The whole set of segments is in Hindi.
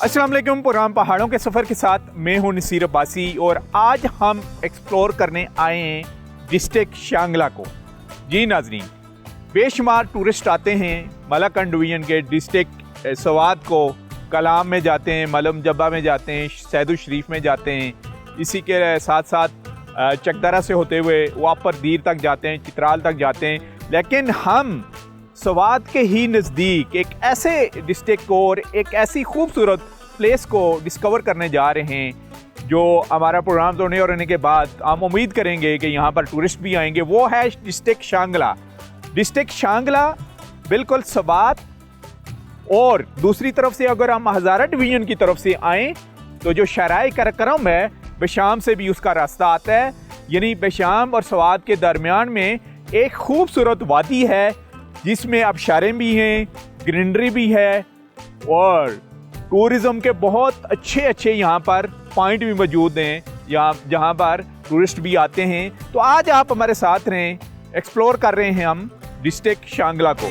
अस्सलाम वालेकुम। प्रोग्राम पहाड़ों के सफ़र के साथ मैं हूं नसीर अब्बासी और आज हम एक्सप्लोर करने आए हैं डिस्ट्रिक्ट शांगला को। जी नाजरीन, बेशुमार टूरिस्ट आते हैं मलाकंड डिवीज़न के डिस्ट्रिक्ट स्वात को। कलाम में जाते हैं, मलम जब्बा में जाते हैं, सैदुल शरीफ में जाते हैं, इसी के साथ साथ चकदरा से होते हुए वापर दीर तक जाते हैं, चित्राल तक जाते हैं। लेकिन हम स्वात के ही नज़दीक एक ऐसे डिस्ट्रिक्ट को और एक ऐसी खूबसूरत प्लेस को डिस्कवर करने जा रहे हैं जो हमारा प्रोग्राम होने के बाद हम उम्मीद करेंगे कि यहाँ पर टूरिस्ट भी आएंगे। वो है डिस्ट्रिक्ट शांगला। डिस्ट्रिक्ट शांगला बिल्कुल स्वात और दूसरी तरफ से अगर हम हज़ारा डिवीज़न की तरफ से आएँ तो जो शराय करकरम है बेशाम से भी उसका रास्ता आता है। यानी बेशाम और स्वात के दरमियान में एक खूबसूरत वादी है जिसमें आबशारें भी हैं, ग्रीनरी भी है और टूरिज़म के बहुत अच्छे यहाँ पर पॉइंट भी मौजूद हैं जहाँ पर टूरिस्ट भी आते हैं। तो आज आप हमारे साथ रहें, एक्सप्लोर कर रहे हैं हम डिस्ट्रिक्ट शांगला को।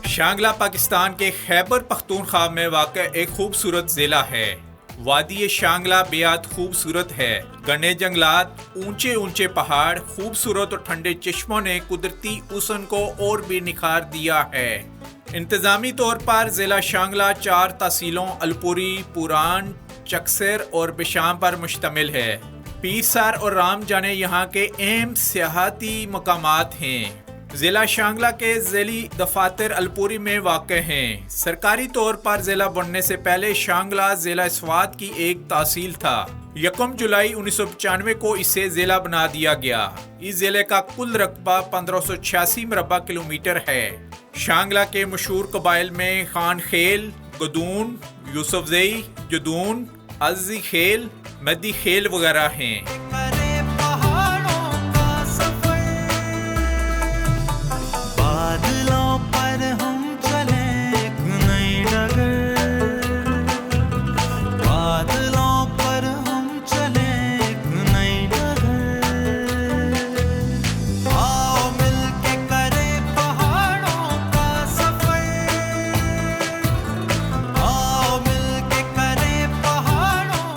शांगला पाकिस्तान के खैबर पख्तूनख्वा में वाक़ एक खूबसूरत ज़िला है। वादी शांगला बेहद खूबसूरत है। घने जंगलात, ऊंचे ऊंचे पहाड़, खूबसूरत और ठंडे चश्मों ने कुदरती हुस्न को और भी निखार दिया है। इंतज़ामी तौर पर ज़िला शांगला 4 तहसीलों अलपुरी, पुरान, चकसर और बेशाम पर मुश्तमिल है। पीरसर और राम जाने यहाँ के अहम सियाहती मकामात हैं। ज़िला शांगला के ज़िली दफातर अलपुरी में वाक़ हैं। सरकारी तौर पर ज़िला बनने से पहले शांगला ज़िला स्वात की एक तहसील था। 1 जुलाई 1995 को इसे ज़िला बना दिया गया। इस ज़िले का कुल रकबा 1586 मरबा किलोमीटर है। शांगला के मशहूर कबाइल में खान खेल, गदून, यूसुफजई, जदून, अजी खेल, मदी खेल वगैरह हैं।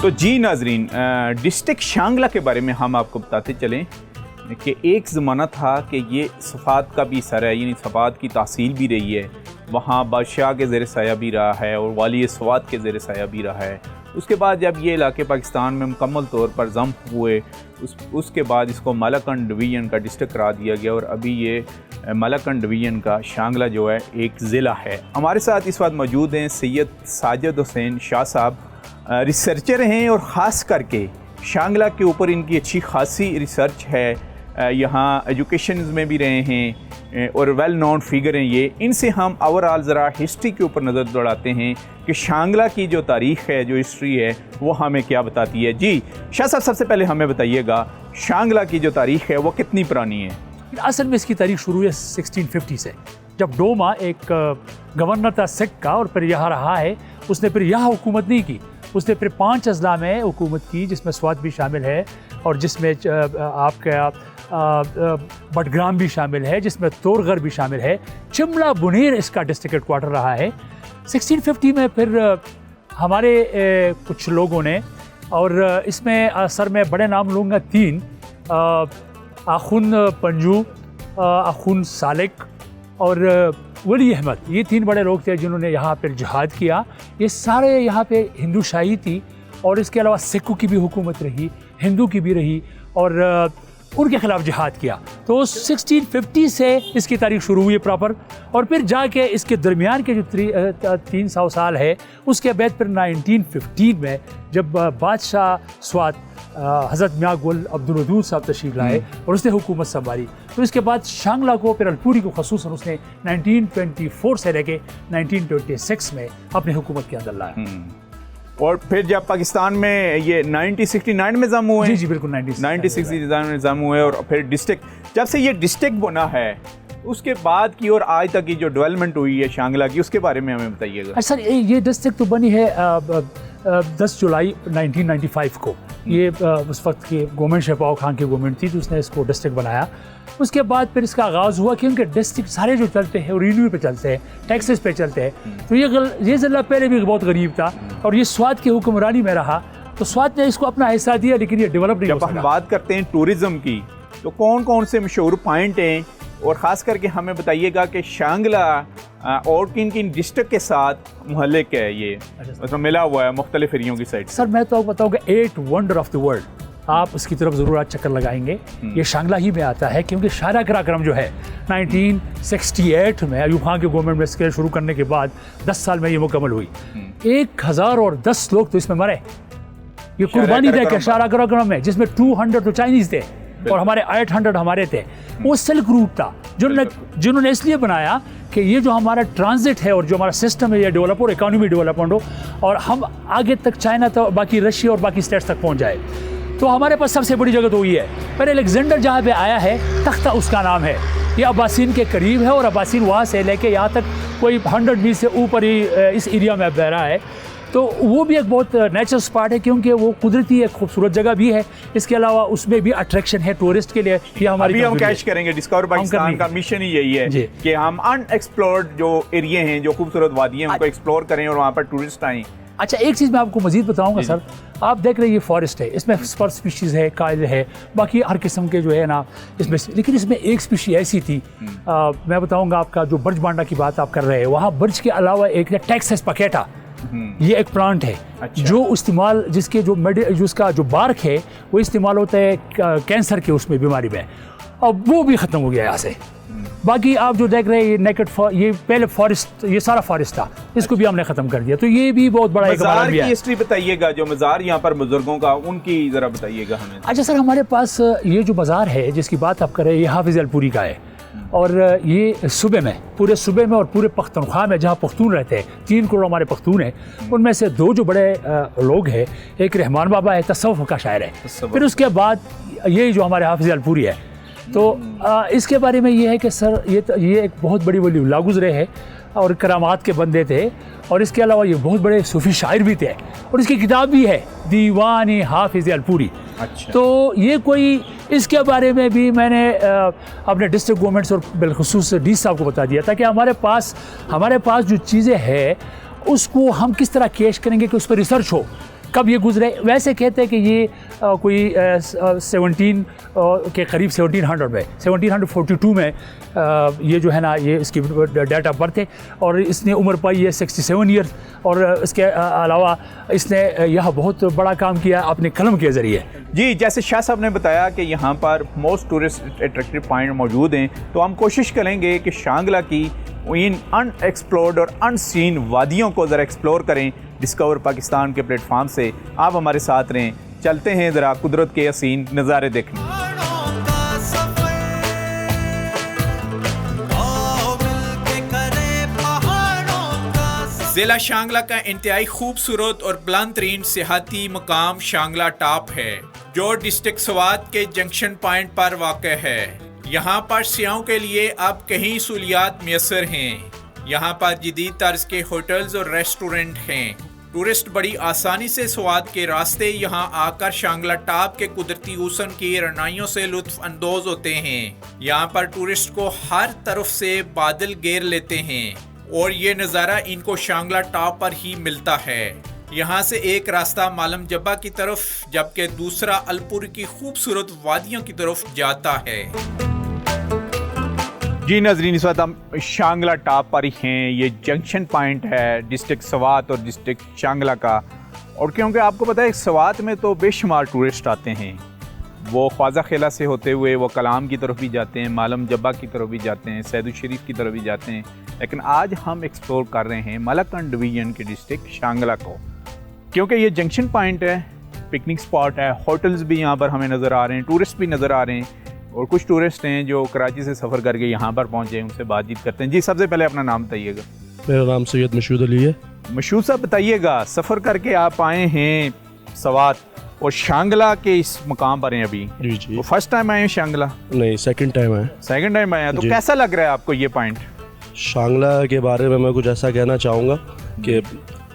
तो जी नाजरीन, डिस्ट्रिक्ट शांगला के बारे में हम आपको बताते चलें कि एक ज़माना था कि ये सफ़ात का भी सर है, यानी सफ़ात की तहसील भी रही है। वहाँ बादशाह के ज़ेर साया भी रहा है और वाली स्वात के ज़ेर साया भी रहा है। उसके बाद जब ये इलाके पाकिस्तान में मुकम्मल तौर पर ज़म हुए उसके बाद इसको मलाकंड डिवीज़न का डिस्ट्रिक्ट करा दिया गया और अभी ये मलाकंड डिवीज़न का शांगला जो है एक ज़िला है। हमारे साथ इस वक्त मौजूद हैं सैयद साजिद हुसैन शाह साहब, रिसर्चर हैं और ख़ास करके शांगला के ऊपर इनकी अच्छी खासी रिसर्च है। यहाँ एजुकेशन में भी रहे हैं और वेल नोन फिगर हैं ये। इनसे हम ओवरऑल ज़रा हिस्ट्री के ऊपर नज़र दौड़ाते हैं कि शांगला की जो तारीख़ है, जो हिस्ट्री है, वो हमें क्या बताती है। जी शाह साहब, सबसे पहले हमें बताइएगा शांगला की जो तारीख़ है वो कितनी पुरानी है? असल में इसकी तारीख शुरू है 1650 से, जब डोमा एक गवर्नर था सिख का और फिर यहाँ रहा है। उसने फिर यहाँ हुकूमत नहीं की, उसने फिर 5 अजला में हुकूमत की जिसमें स्वात भी शामिल है और जिसमें आपका बडग्राम भी शामिल है, जिसमें तोरगर भी शामिल है। चिमला बुनीर इसका डिस्ट्रिक्ट हेडक्वार्टर रहा है। 1650 में फिर हमारे कुछ लोगों ने, और इसमें सर में बड़े नाम लूँगा 3, आखुन पंजू, आखुन सालिक और वली अहमद, ये 3 बड़े लोग थे जिन्होंने यहाँ पर जिहाद किया। ये सारे यहाँ पे हिंदू शाही थी और इसके अलावा सिखों की भी हुकूमत रही, हिंदू की भी रही और उनके ख़िलाफ़ जिहाद किया। तो 1650 से इसकी तारीख शुरू हुई है प्रॉपर, और फिर जाके इसके दरमियान के जो 300 साल है उसके बाद फिर 1915 में जब बादशाह स्वात हज़रत मियाँ गुल अब्दुल वदूद साहब तशरीफ़ लाए और उसने हुकूमत संभाली, तो इसके बाद शांगला को फिर अलपुरी को ख़ुसूसन उसने 1924 से लेके 1926 में अपनी हुकूमत के अंदर लाया। और फिर जब पाकिस्तान में ये 1969 में जम हुए, जी बिल्कुल 1969 में जम हुए और फिर डिस्ट्रिक्ट, जब से ये डिस्ट्रिक्ट बना है उसके बाद की और आज तक की जो डेवलपमेंट हुई है शांगला की, उसके बारे में हमें बताइएगा। सर ये डिस्ट्रिक्ट तो बनी है 10 जुलाई 1995 को ये उस वक्त की गवर्नमेंट शहबाब खान की गवर्नमेंट थी, तो उसने इसको डिस्ट्रिक्ट बनाया। उसके बाद फिर इसका आगाज़ हुआ क्योंकि डिस्ट्रिक्ट सारे जो चलते हैं रेवेन्यू पे चलते हैं, टैक्सेस पे चलते हैं। तो ये ज़िला पहले भी बहुत गरीब था और ये स्वात की हुक्मरानी में रहा, तो स्वात ने इसको अपना हिस्सा दिया, लेकिन ये डेवलप नहीं हो जब सका। हम बात करते हैं टूरिज़्म की, तो कौन कौन से मशहूर पॉइंट हैं, और ख़ास करके हमें बताइएगा कि शांगला और किन किन डिस्ट्रिक्ट के साथ मोहल्ले के है ये मतलब मिला हुआ है मुख्तलिफ एरियों की साइड। सर मैं तो आपको बताऊँगा 8 वंडर ऑफ द वर्ल्ड, आप उसकी तरफ ज़रूर आज चक्कर लगाएंगे। ये शांगला ही में आता है क्योंकि शारा कार्यक्रम जो है 1968 में अयूब खान की गवर्नमेंट में इसके शुरू करने के बाद 10 साल में ये मुकम्मल हुई। 1010 लोग तो इसमें मरे, ये कुर्बानी दे के शारा कार्यक्रम में, जिसमें 200 तो चाइनीज़ थे और हमारे 800 हमारे थे। वो सिल्क रूट था जिन्होंने इसलिए बनाया कि ये जो हमारा ट्रांजिट है और जो हमारा सिस्टम है ये डेवलप हो, इकोनॉमी डेवलपमेंट हो और हम आगे तक चाइना तक, बाकी रशिया और बाकी स्टेट्स तक पहुंच जाए। तो हमारे पास सबसे बड़ी जगह तो वही है। पर अलेक्जेंडर जहाँ पे आया है, तख्ता उसका नाम है, ये अब्बासीन के करीब है और अब्बासीन वहाँ से लेके यहाँ तक कोई 100 मील से ऊपर ही इस एरिया में बह रहा है। तो वो भी एक बहुत नेचुरल स्पॉट है क्योंकि वो कुदरती एक खूबसूरत जगह भी है। इसके अलावा उसमें भी अट्रैक्शन है टूरिस्ट के लिए। ये हमारी अभी हम कैश करेंगे, डिस्कवर पाकिस्तान का मिशन ही यही है कि हम अनएक्सप्लोर्ड जो एरिया हैं, जो खूबसूरत वादी हैं, उनको एक्सप्लोर करें और वहाँ पर टूरिस्ट आएँ। अच्छा, एक चीज़ मैं आपको मजीद बताऊंगा सर, आप देख रहे हैं ये फॉरेस्ट है, इसमें स्पर स्पीशीज़ है, कायल है, बाकी हर किस्म के जो है ना इसमें, लेकिन इसमें एक स्पीशी ऐसी थी, मैं बताऊंगा आपका, जो बर्ज बांडा की बात आप कर रहे हैं, वहाँ बर्ज के अलावा एक है टेक्सास पकेटा, ये एक प्लांट है। अच्छा। जो इस्तेमाल जिसके जो उसका जो बार्क है वो इस्तेमाल होता है कैंसर के उसमें बीमारी में, और वो भी ख़त्म हो गया यहाँ से। बाकी आप जो देख रहे हैं ये नेकेड, ये पहले फॉरेस्ट, ये सारा फॉरेस्ट था, इसको भी हमने ख़त्म कर दिया। तो ये भी बहुत बड़ा एक मज़ार की हिस्ट्री बताइएगा, जो मज़ार यहाँ पर बुजुर्गों का, उनकी ज़रा बताइएगा हमें। अच्छा सर, हमारे पास ये जो मज़ार है जिसकी बात आप कर रहे हैं, ये हाफिज़ अलपुरी का है, और ये सूबे में, पूरे सूबे में और पूरे पख्तूनख्वा में जहाँ पख्तून रहते हैं, 3 करोड़ हमारे पख्तून हैं, उनमें से 2 जो बड़े लोग हैं, एक रहमान बाबा है, तसव्वुफ़ का शायर है, फिर उसके बाद ये जो हमारे हाफिज़ अलपुरी है। तो इसके बारे में ये है कि सर ये एक बहुत बड़ी वली गुज़रे है और करामात के बंदे थे, और इसके अलावा ये बहुत बड़े सूफ़ी शायर भी थे, और इसकी किताब भी है दीवान हाफिज़ अलपुरी। अच्छा। तो ये कोई, इसके बारे में भी मैंने अपने डिस्ट्रिक्ट गवर्नमेंट्स और बिलखुसूस डी साहब को बता दिया था कि हमारे पास जो चीज़ें हैं उसको हम किस तरह कैश करेंगे कि उस पर रिसर्च हो, कब ये गुजरे। वैसे कहते हैं कि ये कोई 17 के करीब 1700 में 1742 में ये जो है ना, ये इसकी डेट ऑफ बर्थ है, और इसने उम्र पाई है 67 ईयर्स, और इसके अलावा इसने यह बहुत बड़ा काम किया अपने कलम के ज़रिए। जी, जैसे शाह साहब ने बताया कि यहाँ पर मोस्ट टूरिस्ट अट्रैक्टिव पॉइंट मौजूद हैं, तो हम कोशिश करेंगे कि शांगला की इन अनएक्सप्लोर्ड और अनसीन वादियों को ज़रा एक्सप्लोर करें डिस्कवर पाकिस्तान के प्लेटफॉर्म से। आप हमारे साथ रहें, चलते हैं ज़रा कुदरत के हसीन नज़ारे देखने। जिला शांगला का इंतहाई खूबसूरत और बुलंद तरीन सियाहती मकाम शांगला टॉप है, जो डिस्ट्रिक्ट स्वात के जंक्शन पॉइंट पर वाक़ है। यहाँ पर सियाहों के लिए अब कई सहूलियात मैसर हैं। यहाँ पर जदीद तर्ज के होटल्स और रेस्टोरेंट हैं। टूरिस्ट बड़ी आसानी से स्वात के रास्ते यहाँ आकर शांगला टॉप के कुदरती हुस्न की रनाइयों से लुत्फ अंदोज होते हैं। यहाँ पर टूरिस्ट को हर तरफ से बादल घेर लेते हैं और ये नज़ारा इनको शांगला टॉप पर ही मिलता है। यहाँ से एक रास्ता मालम जब्बा की तरफ, जबकि दूसरा अलपुरी की खूबसूरत वादियों की तरफ जाता है। जी नाज़रीन, इस वक्त हम शांगला टॉप पर ही हैं। ये जंक्शन पॉइंट है डिस्ट्रिक्ट स्वात और डिस्ट्रिक्ट शांगला का, और क्योंकि आपको पता है स्वात में तो बेशुमार टूरिस्ट आते हैं, वो ख्वाजा खेला से होते हुए वो कलाम की तरफ भी जाते हैं, मालम जब्बा की तरफ भी जाते हैं, सैदुल शरीफ की तरफ भी जाते हैं। लेकिन आज हम एक्सप्लोर कर रहे हैं मलकन डिवीज़न के डिस्ट्रिक्ट शांगला को, क्योंकि ये जंक्शन पॉइंट है, पिकनिक स्पॉट है, होटल्स भी यहाँ पर हमें नज़र आ रहे हैं, टूरिस्ट भी नज़र आ रहे हैं, और कुछ टूरिस्ट हैं जो कराची से सफ़र करके यहाँ पर पहुँचे, उनसे बातचीत करते हैं। जी, सबसे पहले अपना नाम बताइएगा। मेरा नाम सैयद मशहूद अली है। मशहूद साहब, बताइएगा, सफ़र करके आप आए हैं स्वात और शांगला के इस मुकाम पर हैं अभी। जी जी। वो फर्स्ट टाइम आए हैं शांगला? नहीं, सेकंड टाइम आए। सेकंड टाइम आए हैं, तो कैसा लग रहा है आपको ये पॉइंट? शांगला के बारे में मैं कुछ ऐसा कहना चाहूँगा कि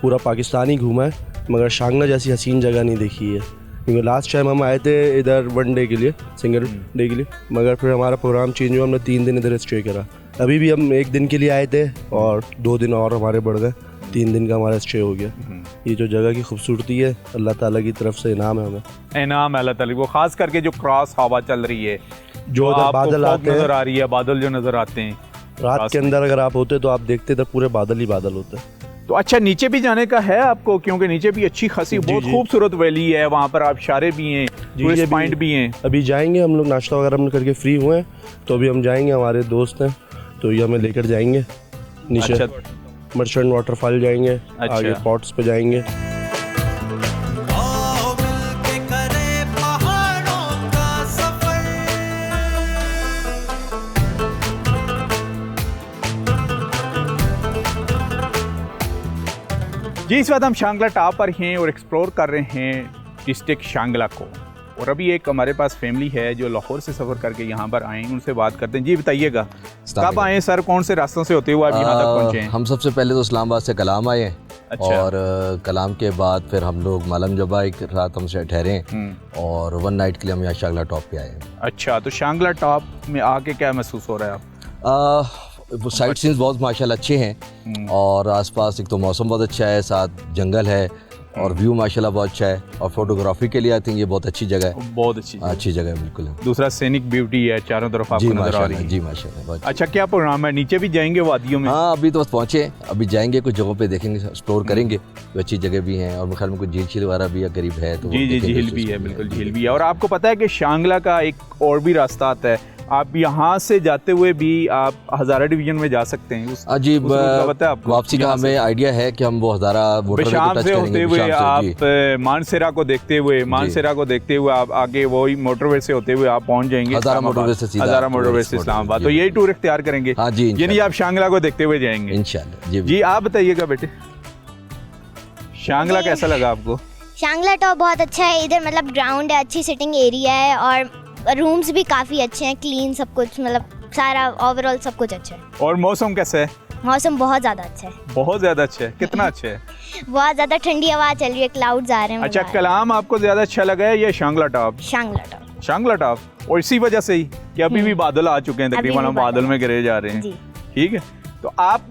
पूरा पाकिस्तान ही घूमा है, मगर शांगला जैसी हसीन जगह नहीं देखी है, क्योंकि लास्ट टाइम हम आए थे इधर 1 डे के लिए, सिंगल डे के लिए, मगर फिर हमारा प्रोग्राम चेंज हुआ, हमने 3 दिन इधर स्टे करा। अभी भी हम 1 दिन के लिए आए थे और 2 दिन और हमारे बढ़ गए, 3 दिन का हमारा स्टे हो गया। ये जो जगह की खूबसूरती है अल्लाह ताला की तरफ से इनाम है हमें। इनाम अल्लाह ताला वो, खास करके जो क्रॉस हवा चल रही है, जो आपको बादल fog आते हैं नजर आ रही है, बादल जो नजर आते हैं रात के अंदर, अगर आप होते तो आप देखते तो पूरे बादल ही बादल होते हैं। तो अच्छा, नीचे भी जाने का है आपको, क्योंकि नीचे भी अच्छी खासी बहुत खूबसूरत वैली है, वहाँ पर आप इशारे भी हैं, टूरिस्ट पॉइंट भी हैं। अभी जाएंगे हम लोग, नाश्ता वगैरह हम करके फ्री हुए हैं, तो अभी हम जाएंगे, हमारे दोस्त हैं तो ये हमें लेकर जाएंगे नीचे। अच्छा, मर्चेंट वाटरफॉल जाएंगे, आगे पॉट्स पे जाएंगे। जी, इस वक्त हम शांगला टॉप पर हैं और एक्सप्लोर कर रहे हैं डिस्ट्रिक्ट शांगला को। और अभी एक हमारे पास फैमिली है जो लाहौर से सफ़र करके यहाँ पर आए हैं, उनसे बात करते हैं। जी बताइएगा, कब आए सर, कौन से रास्तों से होते हुए आप यहाँ तक पहुँचे हैं? हम सबसे पहले तो इस्लामाबाद से कलाम आए हैं। अच्छा। और कलाम के बाद फिर हम लोग मालम जबा एक रात हमसे ठहरे और 1 नाइट के लिए हम यहाँ शांगला टॉप पे आए हैं। अच्छा, तो शांगला टॉप में आके क्या महसूस हो रहा है आप? साइट सीन्स बहुत माशाल्लाह अच्छे हैं और आसपास एक तो मौसम बहुत अच्छा है, साथ जंगल है और व्यू माशाल्लाह बहुत अच्छा है, और फोटोग्राफी के लिए आई थिंक ये बहुत अच्छी जगह है। बहुत अच्छी जगह है बिल्कुल। दूसरा सीनिक ब्यूटी है, चारों तरफ आपको नजर आ रही है। जी माशाल्लाह। अच्छा, क्या प्रोग्राम है, नीचे भी जाएंगे वादियों में? हाँ, अभी तो बस पहुँचे, अभी जाएंगे, कुछ जगहों पे देखेंगे, एक्सप्लोर करेंगे, तो अच्छी जगह भी हैं और मेरे ख्याल में कुछ झील वगैरह भी करीब है। तो जी, झील भी है, बिल्कुल झील भी है। और आपको पता है कि शांगला का एक और भी रास्ता आता है, आप यहाँ से जाते हुए भी आप हज़ारा डिवीजन में जा सकते हैं। जी, पता है आपको वापसी का हमें आइडिया है कि हम वो हज़ारा शाम से होते हुए आप मानसेरा को देखते हुए आप आगे वही मोटरवे से होते हुए आप पहुँच जाएंगे हज़ारा मोटरवे से इस्लामाबाद। तो यही टूर इख्तियार करेंगे। हाँ जी, यानी आप शांगला को देखते हुए जाएंगे इंशाल्लाह। जी, आप बताइएगा बेटे, शांगला कैसा लगा आपको? शांगला टॉप बहुत अच्छा है, इधर मतलब ग्राउंड है, अच्छी सिटिंग एरिया है और रूम्स भी काफ़ी अच्छे हैं, क्लीन सब कुछ, मतलब सारा ओवरऑल सब कुछ अच्छा है। और मौसम कैसा है? मौसम बहुत ज़्यादा अच्छा है। बहुत ज़्यादा अच्छा है? कितना अच्छा है? बहुत ज़्यादा ठंडी हवा चल रही है, क्लाउड्स आ रहे हैं। अच्छा, कलाम आपको ज़्यादा अच्छा लगा है या शांगला टॉप? शांगला टॉप। और इसी वजह से ही कि अभी भी बादल आ चुके हैं, तकरीबन हम बादल में गिरे जा रहे हैं। ठीक है, तो आप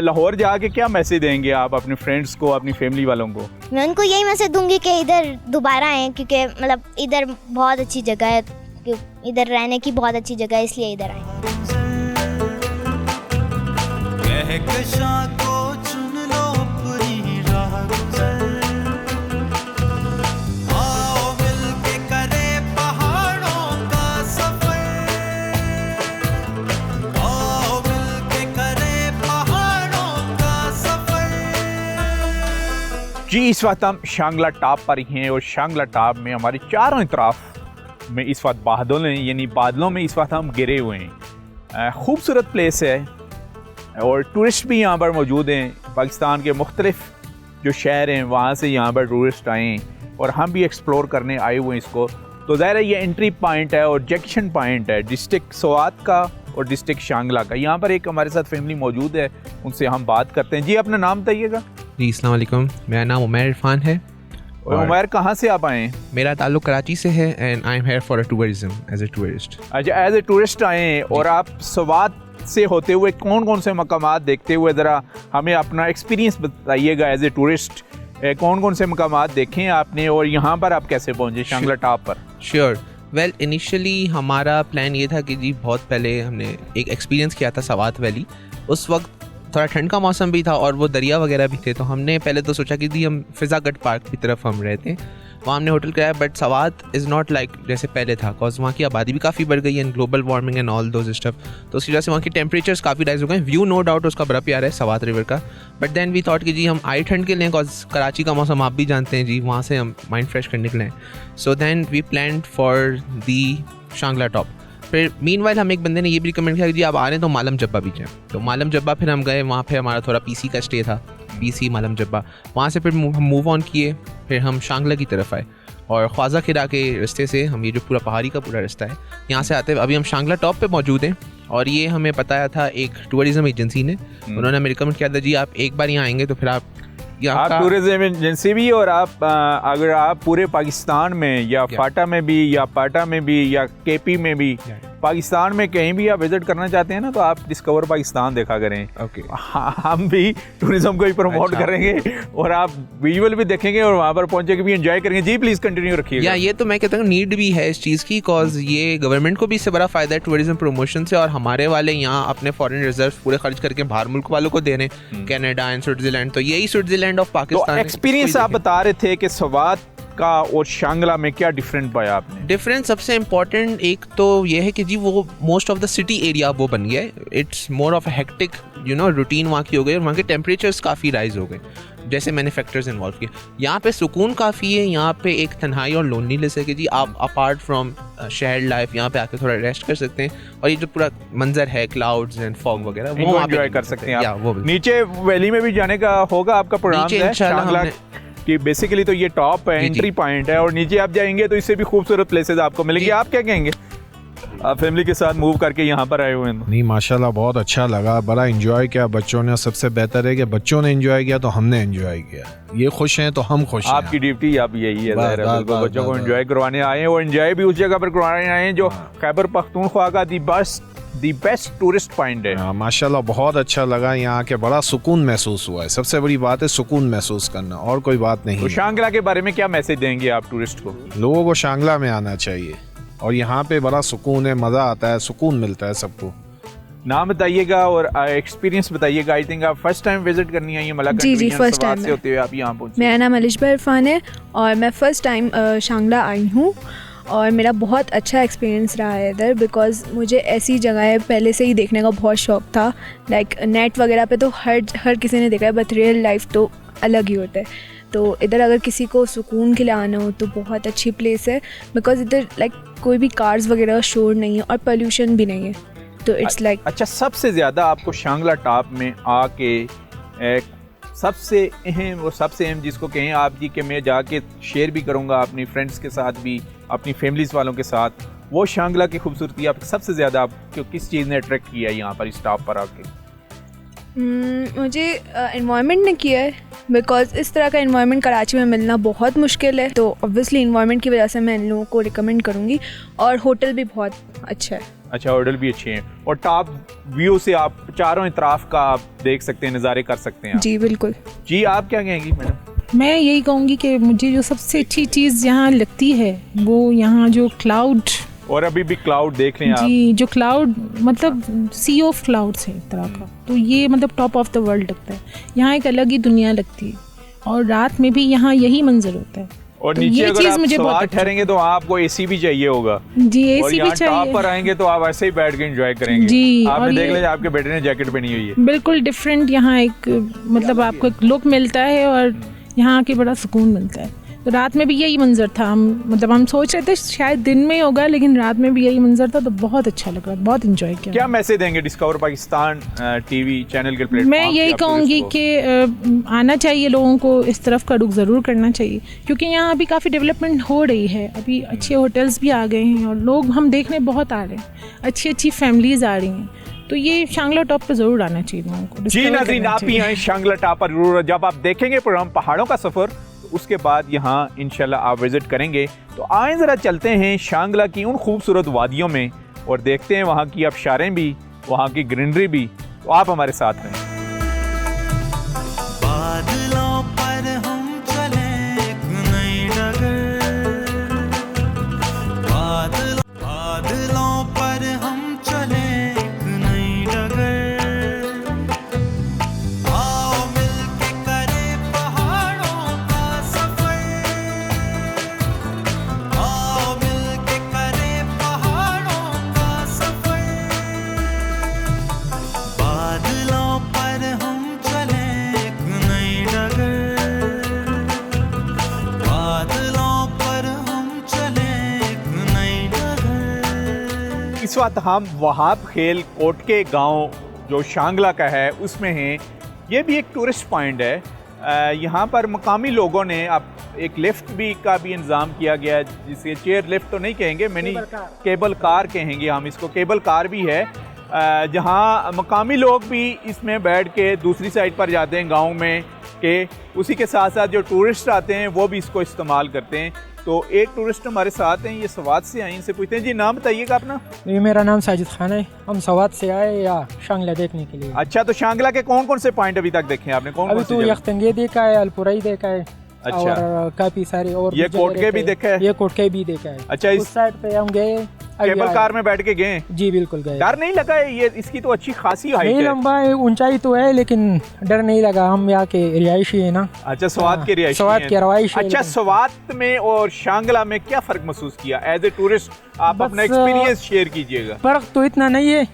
लाहौर जाके क्या मैसेज देंगे आप अपने फ्रेंड्स को, अपनी फैमिली वालों को? मैं उनको यही मैसेज दूंगी कि इधर दोबारा आएँ, क्योंकि मतलब इधर बहुत अच्छी जगह है, इधर रहने की बहुत अच्छी जगह है, इसलिए इधर आए। जी, इस वक्त हम शांगला टॉप पर ही हैं और शांगला टॉप में हमारे चारों तरफ में इस वक्त बादल हैं, यानी बादलों में इस वक्त हम गिरे हुए हैं। खूबसूरत प्लेस है और टूरिस्ट भी यहाँ पर मौजूद हैं। पाकिस्तान के मुख्तलिफ जो शहर हैं वहाँ से यहाँ पर टूरिस्ट आए हैं और हम भी एक्सप्लोर करने आए हुए हैं इसको। तो ज़ाहिर है ये एंट्री पॉइंट है और जंक्शन पॉइंट है डिस्ट्रिक्ट स्वात का और डिस्ट्रिक्ट शांगला का। यहाँ पर एक हमारे साथ फैमिली मौजूद है, उनसे हम बात करते हैं। जी, अपना नाम बताइएगा। जी, अस्सलाम वालेकुम, मेरा नाम उमैर इरफान है। और उमैर, कहाँ से आप आए हैं? मेरा ताल्लुक कराची से है and I am here for tourism as a tourist. अच्छा, एज ए टूरिस्ट आए हैं और आप स्वात से होते हुए कौन कौन से मकामात देखते हुए ज़रा हमें अपना एक्सपीरियंस बताइएगा। एज ए टूरिस्ट कौन कौन से मकामात देखे हैं आपने और यहाँ पर आप कैसे पहुँचे शांगला टॉप पर? श्योर, वेल इनिशियली हमारा प्लान ये था कि जी बहुत पहले हमने एक एक्सपीरियंस किया था सवात वैली। उस वक्त थोड़ा ठंड का मौसम भी था और वो दरिया वगैरह भी थे, तो हमने पहले तो सोचा कि जी हम फिज़ागढ़ पार्क की तरफ हम रहते हैं, वहाँ हमने होटल कराया। But Swat is not like जैसे पहले था, बिकॉज वहाँ की आबादी भी काफ़ी बढ़ गई है, global warming and all those stuff, तो उसकी वजह से वहाँ के टेम्परेचर्स काफ़ी राइज हो गए। व्यू नो डाउट उसका बड़ा प्यारा है सवात रिवर का, बट देन वी थॉट कि जी हम आई ठंड के लिए, बिकॉज कराची का मौसम आप भी जानते हैं जी, वहाँ से हम माइंड फ्रेश करने के लिए। So then we plan for the Shangla top. फिर मीनवाइल हम एक बंदे ने ये भी रिकमेंड किया कि जी आप आ रहे हैं तो मालम जब्बा भी जाएँ। तो मालम जब्बा फिर हम गए, वहाँ पे हमारा थोड़ा पीसी का स्टे था, पीसी मालम जब्बा। वहाँ से फिर हम मूव ऑन किए, फिर हम शांगला की तरफ आए और ख्वाजा खिरा के रास्ते से हम ये जो पूरा पहाड़ी का पूरा रास्ता है यहाँ से आते हैं। अभी हम शांगला टॉप पे मौजूद हैं और ये हमें बताया था एक टूरिज़म एजेंसी ने, उन्होंने हमें रिकमेंड किया था जी आप एक बार यहाँ आएंगे तो फिर आप यहाँ आप का टूरिज्म एजेंसी भी, और आप अगर आप पूरे पाकिस्तान में या फाटा में भी या पाटा में भी या केपी में भी पाकिस्तान में कहीं भी आप विजिट करना चाहते हैं ना, तो आप डिस्कवर पाकिस्तान देखा करें। ओके हम भी टूरिज्म को ही प्रमोट अच्छा। करेंगे और आप विजुअल भी देखेंगे और वहाँ पर पहुँचे के भी एंजॉय करेंगे। जी प्लीज़ कंटिन्यू रखिएगा। या ये तो मैं कहता हूँ नीड भी है इस चीज़ की, कॉज ये गवर्नमेंट को भी इससे बड़ा फ़ायदा है टूरिज्म प्रमोशन से, और हमारे वाले यहाँ अपने फॉरेन रिजर्व पूरे खर्च करके बाहर मुल्क वालों को दे रहे हैं, कनाडा एंड स्विट्जरलैंड। तो यही स्विट्जरलैंड ऑफ तो पाकिस्तान। एक्सपीरियंस आप बता रहे थे कि स्वात का और शांगला में क्या डिफरेंट पाया आपने? डिफरेंस सबसे इम्पोर्टेंट एक तो ये है कि जी वो most of the city area वो बन गया है। It's more of a hectic routine वहाँ की हो गई, और वहाँ के टेम्परेचर्स काफ़ी राइज हो गए जैसे मैंने फैक्टर्स इन्वॉल्व किए। यहाँ पे सुकून काफ़ी है, यहाँ पे एक तन्हाई और लोनलीनेस है कि जी आप अपार्ट फ्रॉम शहर लाइफ यहाँ पे आके थोड़ा रेस्ट कर सकते हैं, और ये जो पूरा मंजर है क्लाउड्स एंड फॉग वगैरह वो इनको वहाँ पे एंजॉय नहीं कर मिल सकते हैं आप। वो भी। नीचे वैली में भी जाने का होगा आपका प्रोग्राम नीचे है इंशाल्लाह शांगला हमने- कि बेसिकली तो ये टॉप है, जी, एंट्री पॉइंट है, और नीचे आप जाएंगे तो इससे भी खूबसूरत प्लेसेस आपको मिलेंगे। आप क्या कहेंगे? आप फैमिली के साथ मूव करके यहाँ पर आए हुए हैं। नहीं माशाल्लाह बहुत अच्छा लगा, बड़ा एंजॉय किया बच्चों ने। सबसे बेहतर है कि बच्चों ने एंजॉय किया तो हमने एंजॉय किया। ये खुश हैं तो हम खुश हैं। आपकी ड्यूटी अब यही है, बस, ज़ाहिर है, बस, बिल्कुल बस, बच्चों को बस, एंजॉय करवाने आए हैं, और एंजॉय भी उस जगह पर करवाने आए हैं जो खैबर पख्तूनख्वा का दी बेस्ट टूरिस्ट पॉइंट है। हाँ, माशाल्लाह बहुत अच्छा लगा यहाँ के, बड़ा सुकून महसूस हुआ है। सबसे बड़ी बात है सुकून महसूस करना, और कोई बात नहीं तो है। शांगला के बारे में क्या मैसेज देंगे आप टूरिस्ट को? लोगों को शांगला में आना चाहिए, और यहाँ पे बड़ा सुकून है, मज़ा आता है, सुकून मिलता है सबको। नाम बताइएगा और एक्सपीरियंस बताइएगा। आई थिंक आप फर्स्ट टाइम विजिट करनी आई है मलाक्का जी, डिवीजन first सवार time से है। होते हुए आप यहाँ पहुँचे। मेरा नाम अलिशबा इरफान है और मैं फ़र्स्ट टाइम शांगला आई हूँ, और मेरा बहुत अच्छा एक्सपीरियंस रहा है इधर, बिकॉज़ मुझे ऐसी जगहें पहले से ही देखने का बहुत शौक़ था। लाइक नेट वगैरह पे तो हर किसी ने देखा है, बट रियल लाइफ तो अलग ही होता है। तो इधर अगर किसी को सुकून के लिए आना हो तो बहुत अच्छी प्लेस है, बिकॉज़ इधर लाइक कोई भी कार्स वगैरह का शोर नहीं है और पोल्यूशन भी नहीं है, तो इट्स लाइक। अच्छा, सबसे ज़्यादा आपको शांगला टॉप में आके सबसे अहम जिसको कहें आप जी कि मैं जाके शेयर भी करूँगा अपनी फ्रेंड्स के साथ भी, अपनी फैमिलीज़ वालों के साथ, वो शांगला की खूबसूरती आप सबसे ज़्यादा आपको किस चीज़ ने अट्रैक्ट किया यहाँ पर इस टॉप पर आके? मुझे इन्वायरमेंट ने किया है, बिकॉज़ इस तरह का इन्वायरमेंट कराची में मिलना बहुत मुश्किल है। तो ऑब्वियसली इन्वायरमेंट की वजह से मैं इन लोगों को रिकमेंड करूँगी, और होटल भी बहुत अच्छा है। अच्छा, होटल भी अच्छे हैं, और टॉप व्यू से आप चारों तरफ का आप देख सकते हैं, नज़ारे कर सकते हैं आप। जी बिल्कुल। जी आप क्या कहेंगी मैडम? मैं यही कहूँगी कि मुझे जो सबसे अच्छी चीज़ यहाँ लगती है वो यहाँ जो क्लाउड, और अभी भी क्लाउड देख लें आप। जी जो क्लाउड मतलब सी ऑफ क्लाउड्स है एक तरह का, तो ये मतलब टॉप ऑफ द वर्ल्ड लगता है। यहाँ एक अलग ही दुनिया लगती है, और रात में भी यहाँ यही मंजर होता है। और तो नीचे ये अगर चीज़ आप मुझे बहुत सवार अच्छी- ठहरेंगे तो आपको एसी भी चाहिए होगा। जी और एसी भी यहाँ टॉप चाहिए पर आएंगे तो आप ऐसे ही बैठ के एंजॉय करेंगे। जी, आपने और देख ये- लिया आपके बेटे ने जैकेट पहनी हुई है। बिल्कुल डिफरेंट यहाँ एक मतलब आपको एक लुक मिलता है, और यहाँ आके बड़ा सुकून मिलता है। तो रात में भी यही मंजर था, हम सोच रहे थे शायद दिन में ही होगा, लेकिन रात में भी यही मंजर था, तो बहुत अच्छा लग रहा, बहुत इंजॉय किया। क्या मैसेज देंगे डिस्कवर पाकिस्तान टीवी चैनल के प्लेटफॉर्म? मैं यही कहूँगी कि आना चाहिए लोगों को, इस तरफ का रुख ज़रूर करना चाहिए, क्योंकि यहाँ अभी काफ़ी डेवलपमेंट हो रही है, अभी अच्छे होटल्स भी आ गए हैं, और लोग हम देखने बहुत आ रहे हैं, अच्छी अच्छी फैमिलीज़ आ रही हैं। तो ये शांगला टॉप पे ज़रूर आना चाहिए लोगों को। जी discover नाज़रीन, करना आप ही चाहिए। आए शांगला टॉप पर जरूर। जब आप देखेंगे प्रोग्राम पहाड़ों का सफ़र, तो उसके बाद यहाँ इंशाल्लाह आप विजिट करेंगे। तो आए ज़रा चलते हैं शांगला की उन खूबसूरत वादियों में और देखते हैं वहाँ की आबशारें भी, वहाँ की ग्रीनरी भी। तो आप हमारे साथ रहें। बादलों पर हम चले एक नई डगर, बादलों पर हम चले एक नई डगर, आओ मिलके करें पहाड़ों का सफर, आओ मिलके करें पहाड़ों का सफर, बादलों पर हम चले एक नई डगर, बादलों पर हम चले एक नई डगर। इस वक्त हम वहाब खेल कोट के गांव जो शांगला का है उसमें हैं। ये भी एक टूरिस्ट पॉइंट है। यहाँ पर मकामी लोगों ने अब एक लिफ्ट भी का भी इंतज़ाम किया गया है, जिसे चेयर लिफ्ट तो नहीं कहेंगे, मिनी केबल कार कहेंगे हम इसको। केबल कार भी है जहाँ मकामी लोग भी इसमें बैठ के दूसरी साइड पर जाते हैं गांव में, कि उसी के साथ साथ जो टूरिस्ट आते हैं वो भी इसको इस्तेमाल करते हैं। तो एक टूरिस्ट हमारे साथ हैं, ये सवात से आए, इनसे पूछते हैं जी नाम बताइएगा अपना। जी मेरा नाम साजिद खान है, हम सवात से आए या शांगला देखने के लिए। अच्छा, तो शांगला के कौन कौन से पॉइंट अभी तक देखे हैं आपने? कौन अभी कौन तो से यख्तंगे देखा है, अलपुरई देखा है, अच्छा। और काफी सारे और ये भी कोटके जगह भी पे- देखा है? ये कोटके भी देखा है। अच्छा, उस साइड पे हम गए, अभी केबल आए। कार में बैठ के गए? जी बिल्कुल गए। डर नहीं लगा है? ये इसकी तो अच्छी खासी हाइट नहीं है। लंबा है, ऊंचाई तो है, लेकिन डर नहीं लगा, हम यहाँ के रिहायशी है ना। अच्छा, स्वात के रिहायशी स्वात हैं। के रिहायशी। अच्छा, स्वात में और शांगला में क्या फर्क महसूस किया एज ए टूरिस्ट? आप बस, अपना एक्सपीरियंस शेयर कीजिएगा। फर्क तो इतना नहीं है,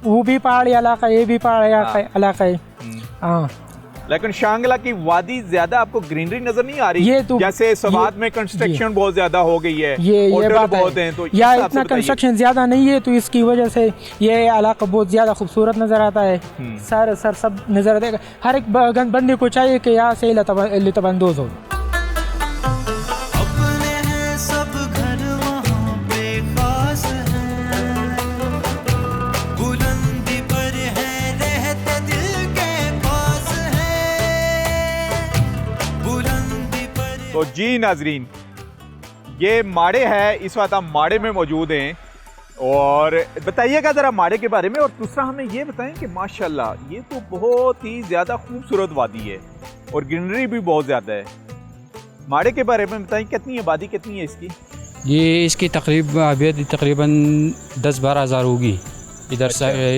वो भी पहाड़ी इलाका है, ये भी पहाड़ी इलाका है। हाँ, लेकिन शांगला की वादी ज्यादा आपको ग्रीनरी नजर नहीं आ रही? ये तो- जैसे स्वात ये- में कंस्ट्रक्शन बहुत ज्यादा हो गई है, ये होटल बात बहुत है। हैं, तो या इस हिसाब से इतना बताइए। कंस्ट्रक्शन ज्यादा नहीं है, तो इसकी वजह से ये इलाका बहुत ज्यादा खूबसूरत नजर आता है। सर सब नजर देगा, हर एक बंदे को चाहिए कि यहाँ से लुत्फानंदोज हो। अपने हैं सब घर वहाँ पे खास हैं, बुलंदी पर है रहते दिल के पास है, बुलंदी पर। तो जी नाजरीन, ये माड़े है, इस वक्त हम माड़े में मौजूद हैं और बताइएगा ज़रा माड़े के बारे में। और दूसरा हमें ये बताएं कि माशाल्लाह ये तो बहुत ही ज़्यादा खूबसूरत वादी है और ग्रीनरी भी बहुत ज़्यादा है। माड़े के बारे में बताएं, कितनी आबादी कितनी है इसकी? ये इसकी तकरीबन 10-12 हज़ार होगी। इधर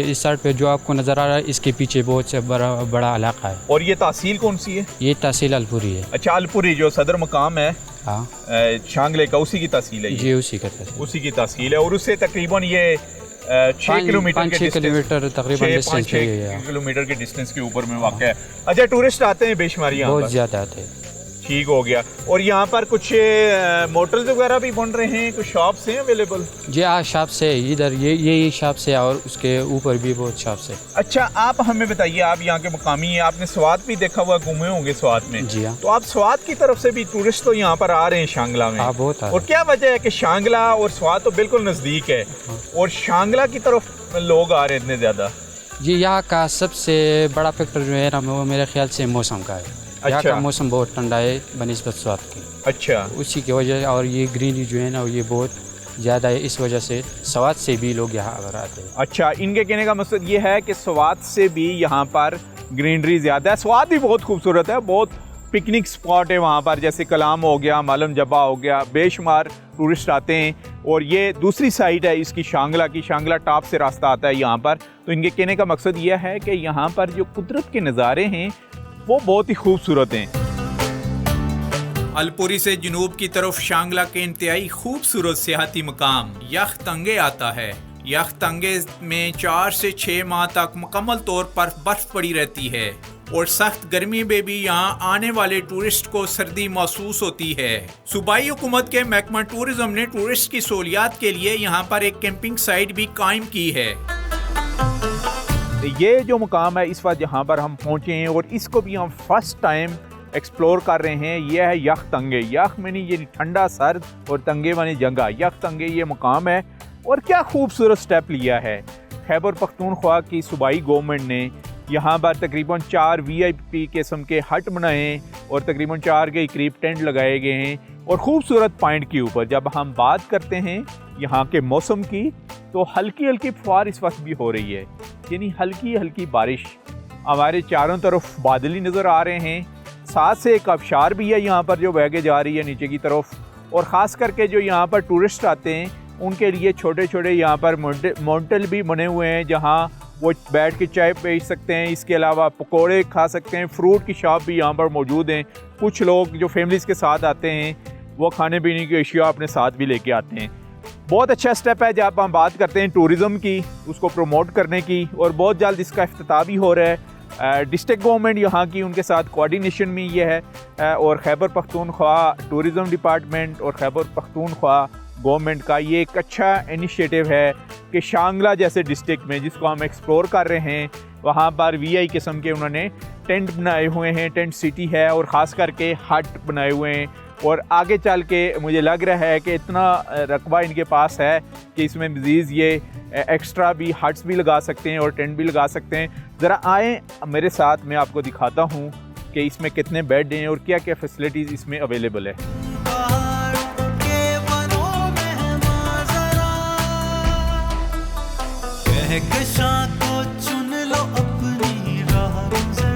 इस साइड पे जो आपको नज़र आ रहा है, इसके पीछे बहुत से बड़ा इलाका है। और ये तहसील कौन सी है? ये तहसील अलपुरी है। अच्छा, अलपुरी जो सदर मकाम है हाँ, शांगले का, उसी की तहसील है ये? जी उसी का तहसील। उसी की तहसील है। और उससे तकरीबन ये 6 किलोमीटर के 5-6 किलोमीटर तकरीबन डिस्टेंस पे है। 6 किलोमीटर के डिस्टेंस के ऊपर में वाक़ है। अच्छा, टूरिस्ट आते हैं बेशुमार यहाँ बहुत पर? ज़्यादा आते हैं। ठीक हो गया। और यहाँ पर कुछ मोटल्स वगैरह भी बन रहे हैं, कुछ शॉप्स हैं अवेलेबल? जी हाँ, शॉप से इधर ये शॉप से और उसके ऊपर भी बहुत शॉप से। अच्छा, आप हमें बताइए, आप यहाँ के मकामी हैं, आपने स्वात भी देखा हुआ, घूमे होंगे स्वात में? जी हाँ। तो आप स्वात की तरफ से भी टूरिस्ट तो यहाँ पर आ रहे हैं शांगला में? हाँ, बहुत आ रहे और क्या वजह है कि शांगला और स्वात तो बिल्कुल नज़दीक है और शांगला की तरफ लोग आ रहे हैं इतने ज़्यादा? जी, यहाँ का सबसे बड़ा फैक्टर जो है ना, वो मेरे ख्याल से मौसम का है। यहाँ अच्छा। का मौसम बहुत ठंडा है बनिस्बत स्वात की। अच्छा, उसी की वजह, और ये ग्रीनरी जो है ना ये बहुत ज़्यादा है, इस वजह से स्वात से भी लोग यहाँ अगर आते हैं। अच्छा, इनके कहने का मकसद ये है कि स्वात से भी यहाँ पर ग्रीनरी ज़्यादा है। स्वात भी बहुत खूबसूरत है, बहुत पिकनिक स्पॉट है वहाँ पर, जैसे कलाम हो गया, मालम जबा हो गया, बेशुमार टूरिस्ट आते हैं। और ये दूसरी साइड है इसकी शांगला की, शांगला टॉप से रास्ता आता है यहाँ पर। तो इनके कहने का मकसद ये है कि यहाँ पर जो कुदरत के नज़ारे हैं वो बहुत ही खूबसूरत हैं। अलपुरी से जनूब की तरफ शांगला के इंतहाई खूबसूरत सियाहती मकाम यख्तंगे आता है। यख्तंगे में 4 से 6 माह तक मुकम्मल तौर पर बर्फ पड़ी रहती है और सख्त गर्मी में भी यहाँ आने वाले टूरिस्ट को सर्दी महसूस होती है। सूबाई हुकूमत के महकमा टूरिज्म ने टूरिस्ट की सहूलियात के लिए यहाँ पर एक कैंपिंग साइट भी कायम की है। ये जो मुकाम है इस वक्त जहाँ पर हम पहुँचे हैं और इसको भी हम फर्स्ट टाइम एक्सप्लोर कर रहे हैं, यह है यख्तंगे। यख में नहीं, ये ठंडा सर्द, और तंगे मानी जंगा। यख्तंगे ये मुकाम है और क्या खूबसूरत स्टेप लिया है खैबर पख्तूनख्वा की सूबाई गवर्नमेंट ने। यहाँ पर तकरीबन 4 VIP किस्म के हट बनाए हैं और तकरीबन 4 के करीब टेंट लगाए गए हैं और ख़ूबसूरत पॉइंट के ऊपर। जब हम बात करते हैं यहाँ के मौसम की, तो हल्की हल्की फुहार इस वक्त भी हो रही है, यानी हल्की हल्की बारिश। हमारे चारों तरफ बादल ही नज़र आ रहे हैं, साथ से एक आबशार भी है यहाँ पर जो बह के जा रही है नीचे की तरफ। और ख़ास करके जो यहाँ पर टूरिस्ट आते हैं उनके लिए छोटे छोटे यहाँ पर मोटल भी बने हुए हैं जहाँ वो बैठ के चाय पी सकते हैं। इसके अलावा पकोड़े खा सकते हैं। फ्रूट की शॉप भी यहाँ पर मौजूद हैं। कुछ लोग जो फैमिलीज़ के साथ आते हैं वो खाने पीने की अशिया अपने साथ भी लेके आते हैं। बहुत अच्छा स्टेप है जब हम बात करते हैं टूरिज़म की, उसको प्रमोट करने की, और बहुत जल्द इसका इफ्तिताह भी हो रहा है। डिस्ट्रिक्ट गवर्नमेंट यहाँ की उनके साथ कोऑर्डिनेशन में ये है और खैबर पख्तूनख्वा टूरिज़म डिपार्टमेंट और खैबर पख्तूनख्वा गवर्नमेंट का ये एक अच्छा इनिशिएटिव है कि शांगला जैसे डिस्ट्रिक्ट में जिसको हम एक्सप्लोर कर रहे हैं, वहाँ पर VI किस्म के उन्होंने टेंट बनाए हुए हैं। टेंट सिटी है और ख़ास करके हट बनाए हुए हैं। और आगे चल के मुझे लग रहा है कि इतना रकबा इनके पास है कि इसमें मज़ीद ये एक्स्ट्रा भी हट्स भी लगा सकते हैं और टेंट भी लगा सकते हैं। ज़रा आएँ मेरे साथ, मैं आपको दिखाता हूँ कि इसमें कितने बेड हैं और क्या क्या फैसिलिटीज़ इसमें अवेलेबल है। कहकशां को चुन लो अपनी राह गुज़र,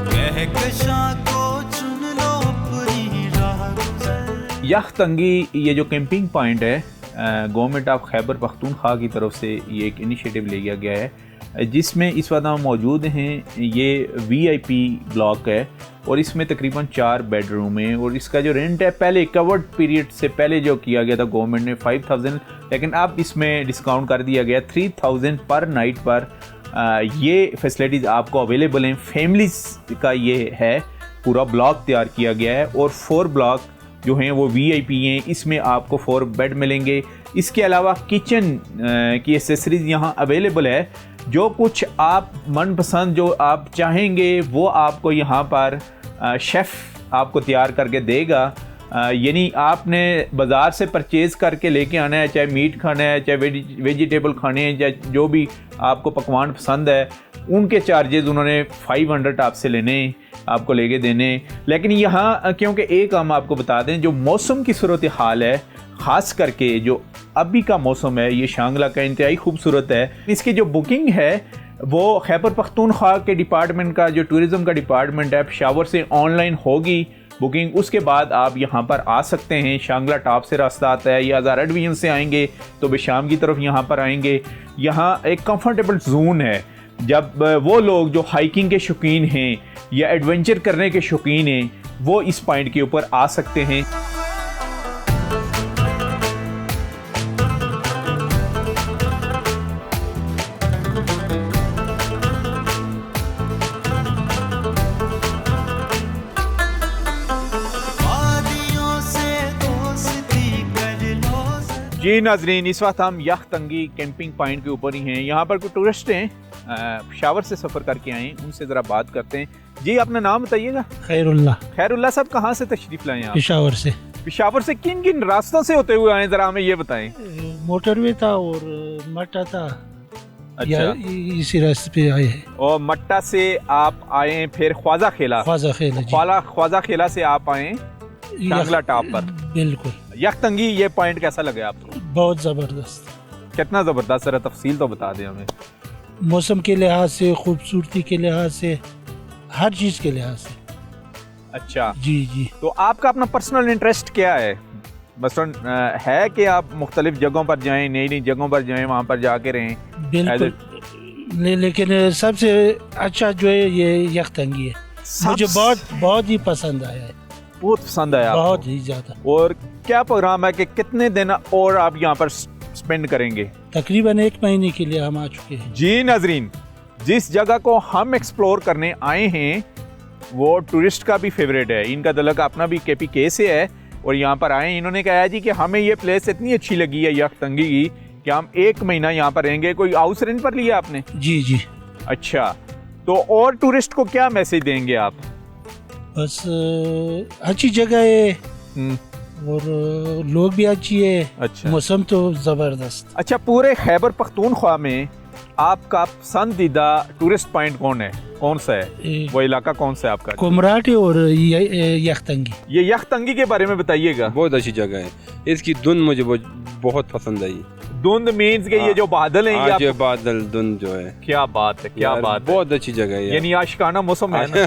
कहकशां को चुन लो अपनी राह गुज़र। यख तंगी ये जो कैंपिंग पॉइंट है गवर्नमेंट ऑफ खैबर पख्तूनख्वा की तरफ से ये एक इनिशिएटिव लिया गया है जिसमें इस वक्त हम मौजूद हैं। ये VIP ब्लॉक है और इसमें तकरीबन 4 बेडरूम है और इसका जो रेंट है पहले कवर्ड पीरियड से पहले जो किया गया था गवर्नमेंट ने 5000, लेकिन अब इसमें डिस्काउंट कर दिया गया 3000 पर नाइट पर। ये फैसिलिटीज़ आपको अवेलेबल हैं। फैमिलीज़ का ये है पूरा ब्लॉक तैयार किया गया है और 4 ब्लॉक जो हैं वो VIP हैं। इसमें आपको 4 बेड मिलेंगे। इसके अलावा किचन की एसेसरीज़ यहाँ अवेलेबल है। जो कुछ आप मनपसंद जो आप चाहेंगे वो आपको यहाँ पर शेफ़ आपको तैयार करके देगा। यानी आपने बाज़ार से परचेज़ करके लेके आना है, चाहे मीट खाना है, चाहे वेजिटेबल खाने हैं, चाहे जो भी आपको पकवान पसंद है, उनके चार्जेस उन्होंने 500 आपसे लेने, आपको लेके देने। लेकिन यहाँ क्योंकि एक हम आपको बता दें, जो मौसम की सूरत हाल है, ख़ास करके जो अभी का मौसम है, ये शांगला का इंतहाई खूबसूरत है। इसकी जो बुकिंग है वो खैबर पख्तूनख्वा के डिपार्टमेंट का जो टूरिज़म का डिपार्टमेंट है पेशावर से ऑनलाइन होगी बुकिंग। उसके बाद आप यहाँ पर आ सकते हैं। शांगला टॉप से रास्ता आता है या हज़ारा डिवीज़न से आएंगे तो बेशाम की तरफ यहाँ पर आएंगे। यहाँ एक कंफर्टेबल जोन है। जब वो लोग जो हाइकिंग के शौकीन हैं या एडवेंचर करने के शौकीन हैं वो इस पॉइंट के ऊपर आ सकते हैं। जी नाजरीन, इस वक्त हम यख तंगी कैंपिंग पॉइंट के ऊपर ही हैं। यहाँ पर कुछ टूरिस्ट हैं पेशावर से सफ़र करके आए हैं, उनसे ज़रा बात करते हैं। जी अपना नाम बताइएगा। खैरुल्लाह साहब, कहाँ से तशरीफ़ लाए आप? पेशावर से। पेशावर से किन किन रास्तों से होते हुए आए, ज़रा हमें ये बताएं। मोटरवे था और मट्टा था। अच्छा, इसी रास्ते पे आए हैं। और मट्टा से आप आए, फिर ख्वाजा खेला से आप आए शांगला टॉप पर। बिल्कुल। यख तंगी ये पॉइंट कैसा लगा आपको? बहुत ज़बरदस्त। कितना ज़बरदस्त, जरा तफसील तो बता दें हमें। मौसम के लिहाज से, खूबसूरती के लिहाज से, हर चीज़ के लिहाज से। अच्छा जी। तो आपका अपना पर्सनल इंटरेस्ट क्या है? मसलन है कि आप मुख्तलिफ जगहों पर जाएं, नई नई जगहों पर जाएं, वहाँ पर जाके रहें? बिल्कुल। लेकिन सबसे अच्छा जो है ये यख तंगी है। मुझे बहुत ही पसंद आया है। बहुत पसंद आया आपको? बहुत ही ज़्यादा। और क्या प्रोग्राम है कि कितने दिन और आप यहाँ पर स्पेंड करेंगे? तकरीबन 1 महीने के लिए हम आ चुके हैं। जी नाजरीन, जिस जगह को हम एक्सप्लोर करने आए हैं वो टूरिस्ट का भी फेवरेट है। इनका तल्लुक अपना भी KPK से है और यहाँ पर आए। इन्होंने कहा जी कि हमें ये प्लेस इतनी अच्छी लगी है यख तंगी की कि हम 1 महीना यहाँ पर रहेंगे। कोई हाउस रेंट पर लिया आपने? जी। अच्छा, तो और टूरिस्ट को क्या मैसेज देंगे आप? बस अच्छी जगह है और लोग भी अच्छी है। अच्छा, मौसम तो ज़बरदस्त। अच्छा, पूरे खैबर पख्तूनख्वा में आपका पसंदीदा टूरिस्ट पॉइंट कौन सा है? वो इलाका कौन सा है आपका? कुमराटी और यख तंगी। ये यख तंगी के बारे में बताइएगा। बहुत अच्छी जगह है। इसकी धुन मुझे बहुत पसंद आई। धुंध मीन्स के ये जो बादल हैं, ये बादल धुंध जो है, क्या बात है, क्या बात है। बहुत अच्छी जगह है। यानी आशिकाना मौसम है ना?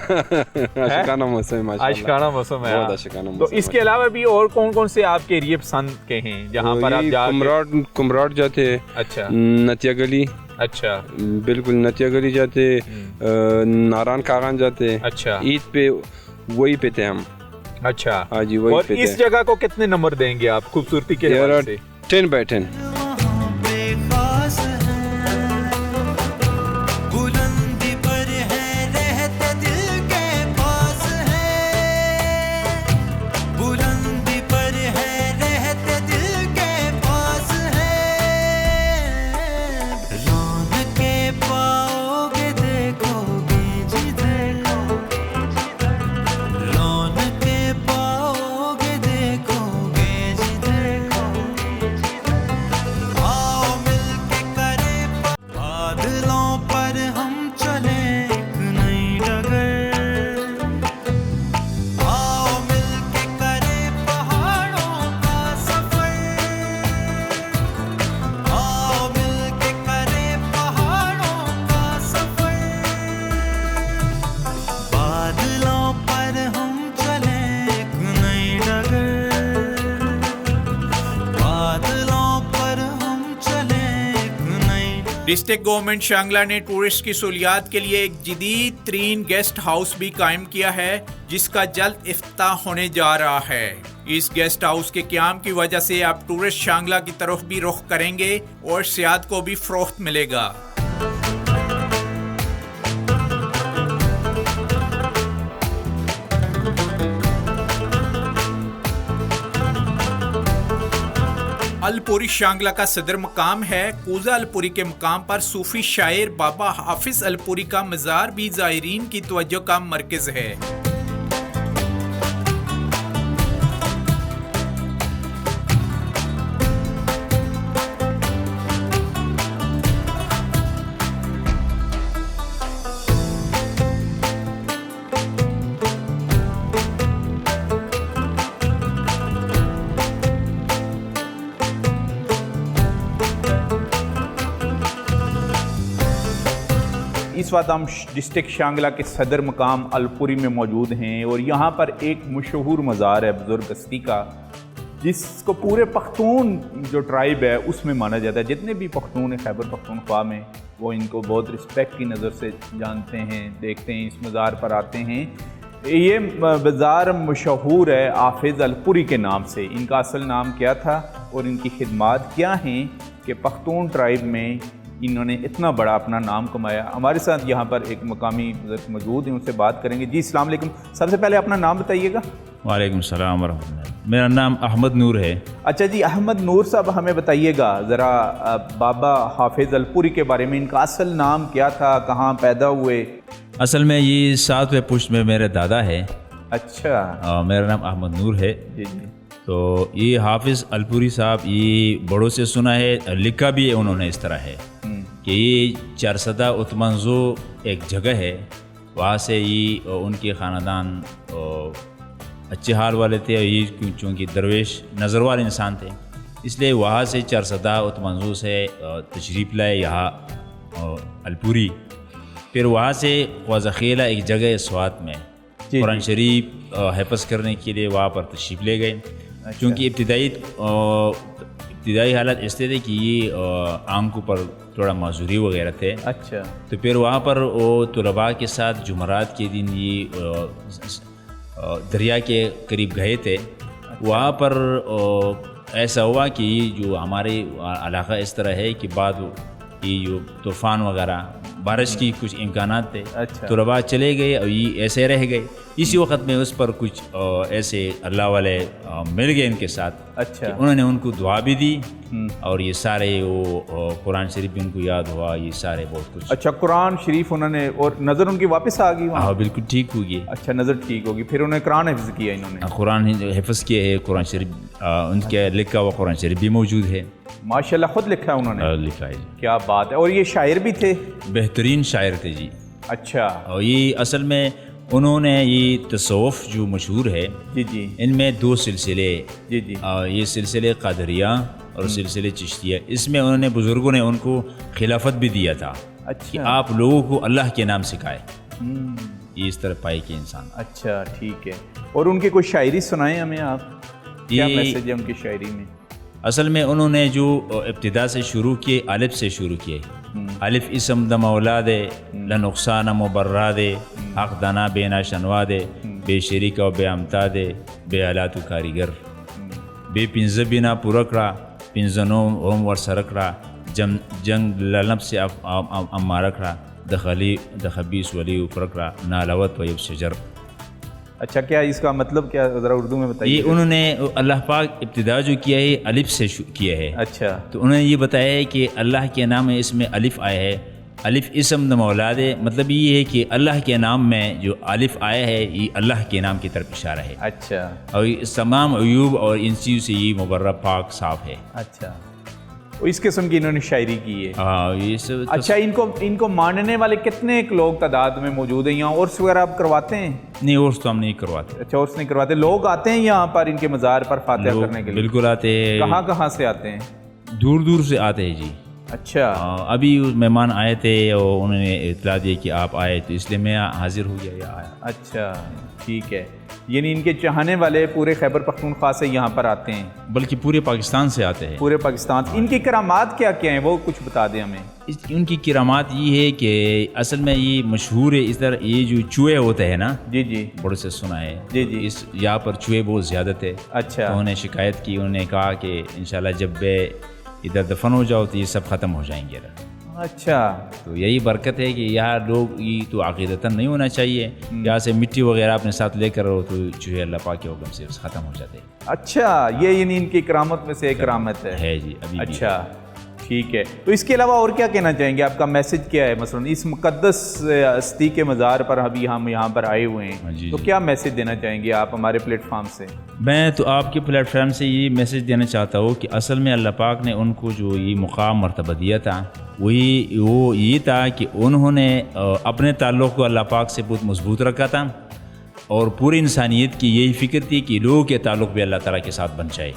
आशिकाना मौसम है, आशिकाना मौसम है, बहुत आशिकाना मौसम। तो इसके अलावा भी और कौन से आपके एरिया पसंद के हैं जहाँ पर आप जाके? कुमराट जाते हैं। अच्छा। नतिया गली। अच्छा, बिल्कुल नतिया गली जाते, नारायण कागान जाते। अच्छा, ईद पे वही पे थे हम। अच्छा, हाँ जी, वही और पे थे। इस जगह को कितने नंबर देंगे आप खूबसूरती के हवाले से? 10 by 10। बुलंदी पर है रहते दिल के पास है, बुलंदी पर है रहते दिल के पास है। रौनके पाओगे देखोगे जिधर, रौनके पाओगे देखोगे जिधर। डिस्ट्रिक्ट गवर्नमेंट शांगला ने टूरिस्ट की सहूलियात के लिए एक जदीद तरीन गेस्ट हाउस भी कायम किया है, जिसका जल्द इफ्तिताह होने जा रहा है। इस गेस्ट हाउस के क़याम की वजह से आप टूरिस्ट शांगला की तरफ भी रुख करेंगे और सियाहत को भी फ़रोख्त मिलेगा। अलपुरी शांगला का सदर मकाम है। कूजा अलपुरी के मकाम पर सूफी शायर बाबा हाफिज अलपुरी का मज़ार भी ज़ायरीन की तवज्जो का मरकज़ है। इस वक्त हम डिस्ट्रिक्ट शांगला के सदर मकाम अलपुरी में मौजूद हैं और यहाँ पर एक मशहूर मज़ार है बुज़ुर्ग हस्ती का, जिसको पूरे पख्तून जो ट्राइब है उसमें माना जाता है। जितने भी पख्तून हैं खैबर पख्तूनख्वा में, वो इनको बहुत रिस्पेक्ट की नज़र से जानते हैं, देखते हैं, इस मज़ार पर आते हैं। ये मज़ार मशहूर है हाफिज़ अलपुरी के नाम से। इनका असल नाम क्या था और इनकी खिदमात क्या हैं कि पख्तून ट्राइब में इन्होंने इतना बड़ा अपना नाम कमाया। हमारे साथ यहाँ पर एक मकामी बुज़ुर्ग मौजूद हैं, उनसे बात करेंगे। जी अस्सलाम वालेकुम। सबसे पहले अपना नाम बताइएगा। वालेकुम सलाम व रहमतुल्लाह। मेरा नाम अहमद नूर है। अच्छा जी, अहमद नूर साहब हमें बताइएगा ज़रा बाबा हाफिज़ अलपुरी के बारे में। इनका असल नाम क्या था, कहाँ पैदा हुए? असल में ये 7वें पुश्त में मेरे दादा है। अच्छा। मेरा नाम अहमद नूर है। जी जी। तो ये हाफिज़ अलपुरी साहब ये बड़ों से सुना है, लिखा भी है उन्होंने इस तरह है कि ये चारसदा उत्मंजो एक जगह है, वहाँ से ये उनके ख़ानदान अच्छे हाल वाले थे। ये चूँकि दरवेश नज़र वाले इंसान थे, इसलिए वहाँ से चारसदा उत्मंजो से तशरीफ़ लाए यहाँ अलपुरी। फिर वहाँ से ख्वाज़ाखेला एक जगह है स्वात में, कुरान शरीफ हिफ़्ज़ करने के लिए वहाँ पर तशरीफ़ ले गए। क्योंकि इब्तिदाई हालत ऐसे थे कि ये आंखों पर थोड़ा माजूरी वगैरह थे। अच्छा। तो फिर वहाँ पर वो तलबा के साथ जुमरात के दिन ये दरिया के करीब गए थे। वहाँ पर ऐसा हुआ कि जो हमारे इलाका इस तरह है कि बाद ये जो तूफ़ान वगैरह बारिश की कुछ इम्कानात थे। अच्छा। तलबा चले गए और ये ऐसे रह गए। इसी वक्त में उस पर कुछ ऐसे अल्लाह वाले मिल गए इनके साथ। अच्छा। उन्होंने उनको दुआ भी दी और ये सारे वो कुरान शरीफ भी उनको याद हुआ, ये सारे बहुत कुछ। अच्छा, कुरान शरीफ उन्होंने, और नज़र उनकी वापस आ गई? हाँ बिल्कुल ठीक होगी। अच्छा, नज़र ठीक होगी। फिर उन्होंने कुरान हिफ्ज़ किया? इन्होंने कुरान हिफ्ज़ किया है, कुरान शरीफ उनके लिखा हुआ कुरान शरीफ भी मौजूद है। माशाल्लाह, खुद लिखा है उन्होंने? लिखा है। क्या बात है। और ये शायर भी थे? बेहतरीन शायर थे जी। अच्छा। और ये असल में उन्होंने ये तसव्वुफ़ जो मशहूर है, जी जी, इनमें 2 सिलसिले, जी जी, ये सिलसिले क़ादरिया और सिलसिले चिश्तिया, इसमें उन्होंने बुज़ुर्गों ने उनको खिलाफत भी दिया था। अच्छा। कि आप लोगों को अल्लाह के नाम सिखाए। ये इस तरह पाए के इंसान। अच्छा, ठीक है। और उनकी कोई शायरी सुनाएं हमें आप, क्या मैसेज है उनकी शायरी में? असल में उन्होंने जो इब्तिदा से शुरू किए, अलिफ से शुरू किए। अलिफ इसम द मौला दे ल नुक़सान मुबर्रा दे, हक़ दाना बेना शनवा दे, बे शरीक व बे अमता दे, बे अलातु कारीगर, बे पिंज़ बिना पुरकरा, पिंज़नो होम वर सरकरा, जंग ललब से अम्मा रखरा, द खबीस वली उफरकरा, नालवत व शजर। अच्छा, क्या इसका मतलब क्या, ज़रा उर्दू में बताइए। ये उन्होंने अल्लाह पाक इब्तिदा जो किया है अलिफ से किया है। अच्छा। तो उन्होंने ये बताया है कि अल्लाह के नाम में इसमें अलिफ आया है। अलिफ इसम द मौलाद, मतलब ये है कि अल्लाह के नाम में जो अलिफ आया है ये अल्लाह के नाम की तरफ इशारा है। अच्छा। और इस तमाम अयूब और इन चीज़ों से ये मुबर्रा पाक साफ है। अच्छा, इस किस्म की इन्होंने शायरी की है। हाँ, ये सब। अच्छा, इनको मानने वाले कितने लोग तादाद में मौजूद हैं? यहाँ उर्स वगैरह आप करवाते हैं? नहीं, उर्स तो हम नहीं करवाते। अच्छा, उर्स नहीं करवाते। लोग आते हैं यहाँ पर इनके मज़ार पर फातिहा करने के लिए? बिल्कुल आते हैं। कहाँ कहाँ से आते हैं? दूर दूर से आते हैं जी। अच्छा। अभी मेहमान आए थे और उन्होंने इतला दी कि आप आए, तो इसलिए मैं हाजिर हो गया या आया। अच्छा, ठीक है। यानी इनके चाहने वाले पूरे खैबर पख्तूनख्वा से यहाँ पर आते हैं? बल्कि पूरे पाकिस्तान से आते हैं। पूरे पाकिस्तान। इनकी करामात क्या क्या हैं, वो कुछ बता दें हमें। उनकी करामात ये है कि असल में ये मशहूर है, इस तरह ये जो चूहे होते हैं ना, जी जी, बड़े से सुना है जी जी, इस यहाँ पर चूहे बहुत ज़्यादा थे। अच्छा। तो उन्होंने शिकायत की, उन्होंने कहा कि इंशाल्लाह जब वे इधर दफन हो जाओ तो ये सब ख़त्म हो जाएंगे। अच्छा। तो यही बरकत है कि यहाँ लोग ये तो अक़ीदतन नहीं होना चाहिए, यहाँ से मिट्टी वगैरह अपने साथ लेकर रहो तो चूहे अल्लाह पाक के हुक्म से ख़त्म हो जाते हैं। अच्छा, ये यानी इनकी करामत में से एक करामत है जी अभी। अच्छा, ठीक है। तो इसके अलावा और क्या कहना चाहेंगे, आपका मैसेज क्या है? मसलन इस मुक़द्दस हस्ती के मज़ार पर अभी हम यहाँ पर आए हुए हैं, तो क्या मैसेज देना चाहेंगे आप हमारे प्लेटफार्म से? मैं तो आपके प्लेटफार्म से ये मैसेज देना चाहता हूँ कि असल में अल्लाह पाक ने उनको जो ये मुकाम मर्तबा दिया था वो ये था कि उन्होंने अपने ताल्लुक़ को अल्लाह पाक से बहुत मजबूत रखा था और पूरी इंसानियत की यही फ़िक्र थी कि लोगों के ताल्लुक़ भी अल्लाह ताला के साथ बन जाए।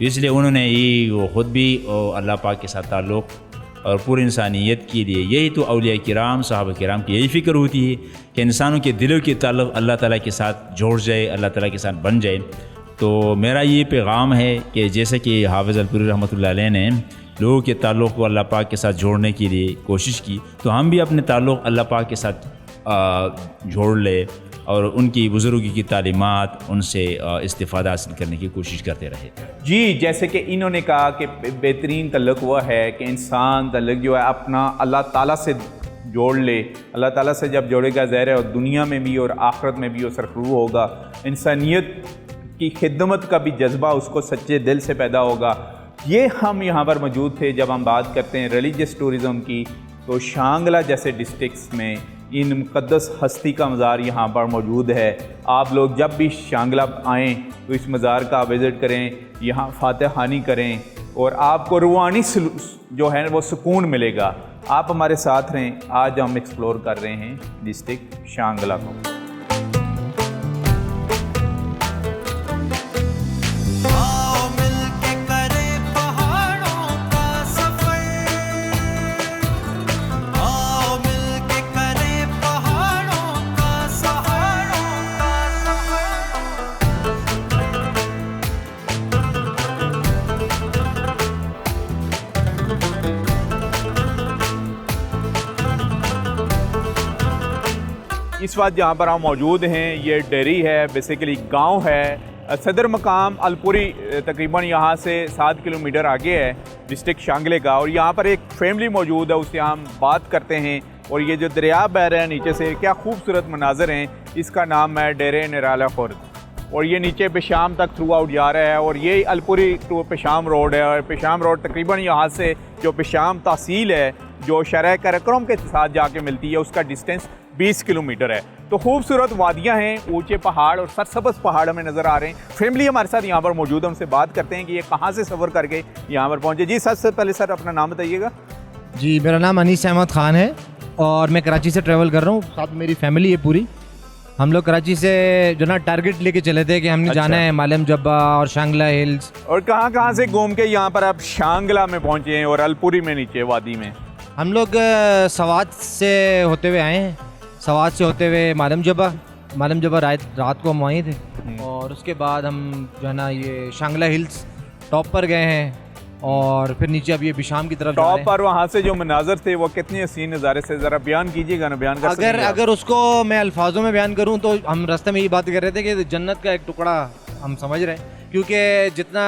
इसलिए उन्होंने वो ख़ुद भी अल्लाह पाक के साथ ताल्लुक़ और पूरी इंसानियत के लिए, यही तो औलिया किराम सहाबा किराम की यही फ़िक्र होती है कि इंसानों के दिलों के ताल्लुक़ अल्लाह ताला के साथ जोड़ जाए, अल्लाह ताला के साथ बन जाए। तो मेरा ये पैगाम है कि जैसे कि हाफ़िज़ अलपुरी रहमतुल्लाह अलैह ने लोगों के ताल्लुक़ को अल्लाह पाक के साथ जोड़ने के लिए कोशिश की, तो हम भी अपने ताल्लुक़ अल्लाह पाक के साथ जोड़ ले और उनकी बुज़ुर्गी की तालीमात उनसे इस्तिफ़ादा हासिल करने की कोशिश करते रहे। जी, जैसे कि इन्होंने कहा कि बेहतरीन तल्लुक़ वह है कि इंसान तल्लुक़ जो है अपना अल्लाह ताला से जोड़ ले। अल्लाह ताला से जब जोड़ेगा ज़ाहिर है और दुनिया में भी और आखिरत में भी वो सरखरू होगा, इंसानियत की खिदमत का भी जज्बा उसको सच्चे दिल से पैदा होगा। ये हम यहाँ पर मौजूद थे जब हम बात करते हैं रिलीजियस टूरिज़म की, तो शांगला जैसे डिस्ट्रिक्ट्स में इन मुक़द्दस हस्ती का मज़ार यहाँ पर मौजूद है। आप लोग जब भी शांगला आएँ तो इस मज़ार का विज़िट करें, यहाँ फातिहानी करें और आपको रूहानी जो है वो सुकून मिलेगा। आप हमारे साथ रहें। आज हम एक्सप्लोर कर रहे हैं डिस्ट्रिक्ट शांगला को। इस वक्त जहाँ पर हम मौजूद हैं ये डेरी है, बेसिकली गांव है। सदर मकाम अलपुरी तकरीबन यहाँ से 7 किलोमीटर आगे है डिस्ट्रिक्ट शांगले का, और यहाँ पर एक फैमिली मौजूद है, उससे हम बात करते हैं। और ये जो दरिया बह रहा है नीचे से, क्या खूबसूरत मनाजर हैं। इसका नाम है डेरे निराला खुर्द और ये नीचे पेशाम तक थ्रू आउट जा रहा है और ये अलपुरी टू पेशाम रोड है। और पेशाम रोड तकरीबन यहाँ से जो पेशाम तहसील है जो शरह करक्रम के साथ जाके मिलती है, उसका डिस्टेंस 20 किलोमीटर है। तो खूबसूरत वादियाँ हैं, ऊंचे पहाड़ और सरसब्ज़ पहाड़ हमें नज़र आ रहे हैं। फैमिली हमारे साथ यहाँ पर मौजूद है, उनसे बात करते हैं कि ये कहाँ से सफ़र करके यहाँ पर पहुँचे। जी सबसे पहले सर अपना नाम बताइएगा। जी मेरा नाम अनीस अहमद ख़ान है और मैं कराची से ट्रैवल कर रहा हूँ, साथ मेरी फैमिली है पूरी। हम लोग कराची से जो ना टारगेट लेके चले थे कि हमने जाना है मालम जब्बा और शांगला हिल्स। और कहाँ से घूम के यहाँ पर आप शांगला में पहुँचे हैं और अलपुरी में नीचे वादी में? हम लोग सवात से होते हुए आए हैं, सवात से होते हुए मालम जब्बा रात को हम वहीं थे और उसके बाद हम जो है ना ये शांगला हिल्स टॉप पर गए हैं और फिर नीचे अब ये बिशाम की तरफ टॉप पर वहाँ से जो मनाजर थे वो कितने हसीन नज़ारे से, ज़रा बयान कीजिएगा ना। बयान कर अगर उसको मैं अल्फाजों में बयान करूँ तो हम रास्ते में ये बात कर रहे थे कि जन्नत का एक टुकड़ा हम समझ रहे हैं, क्योंकि जितना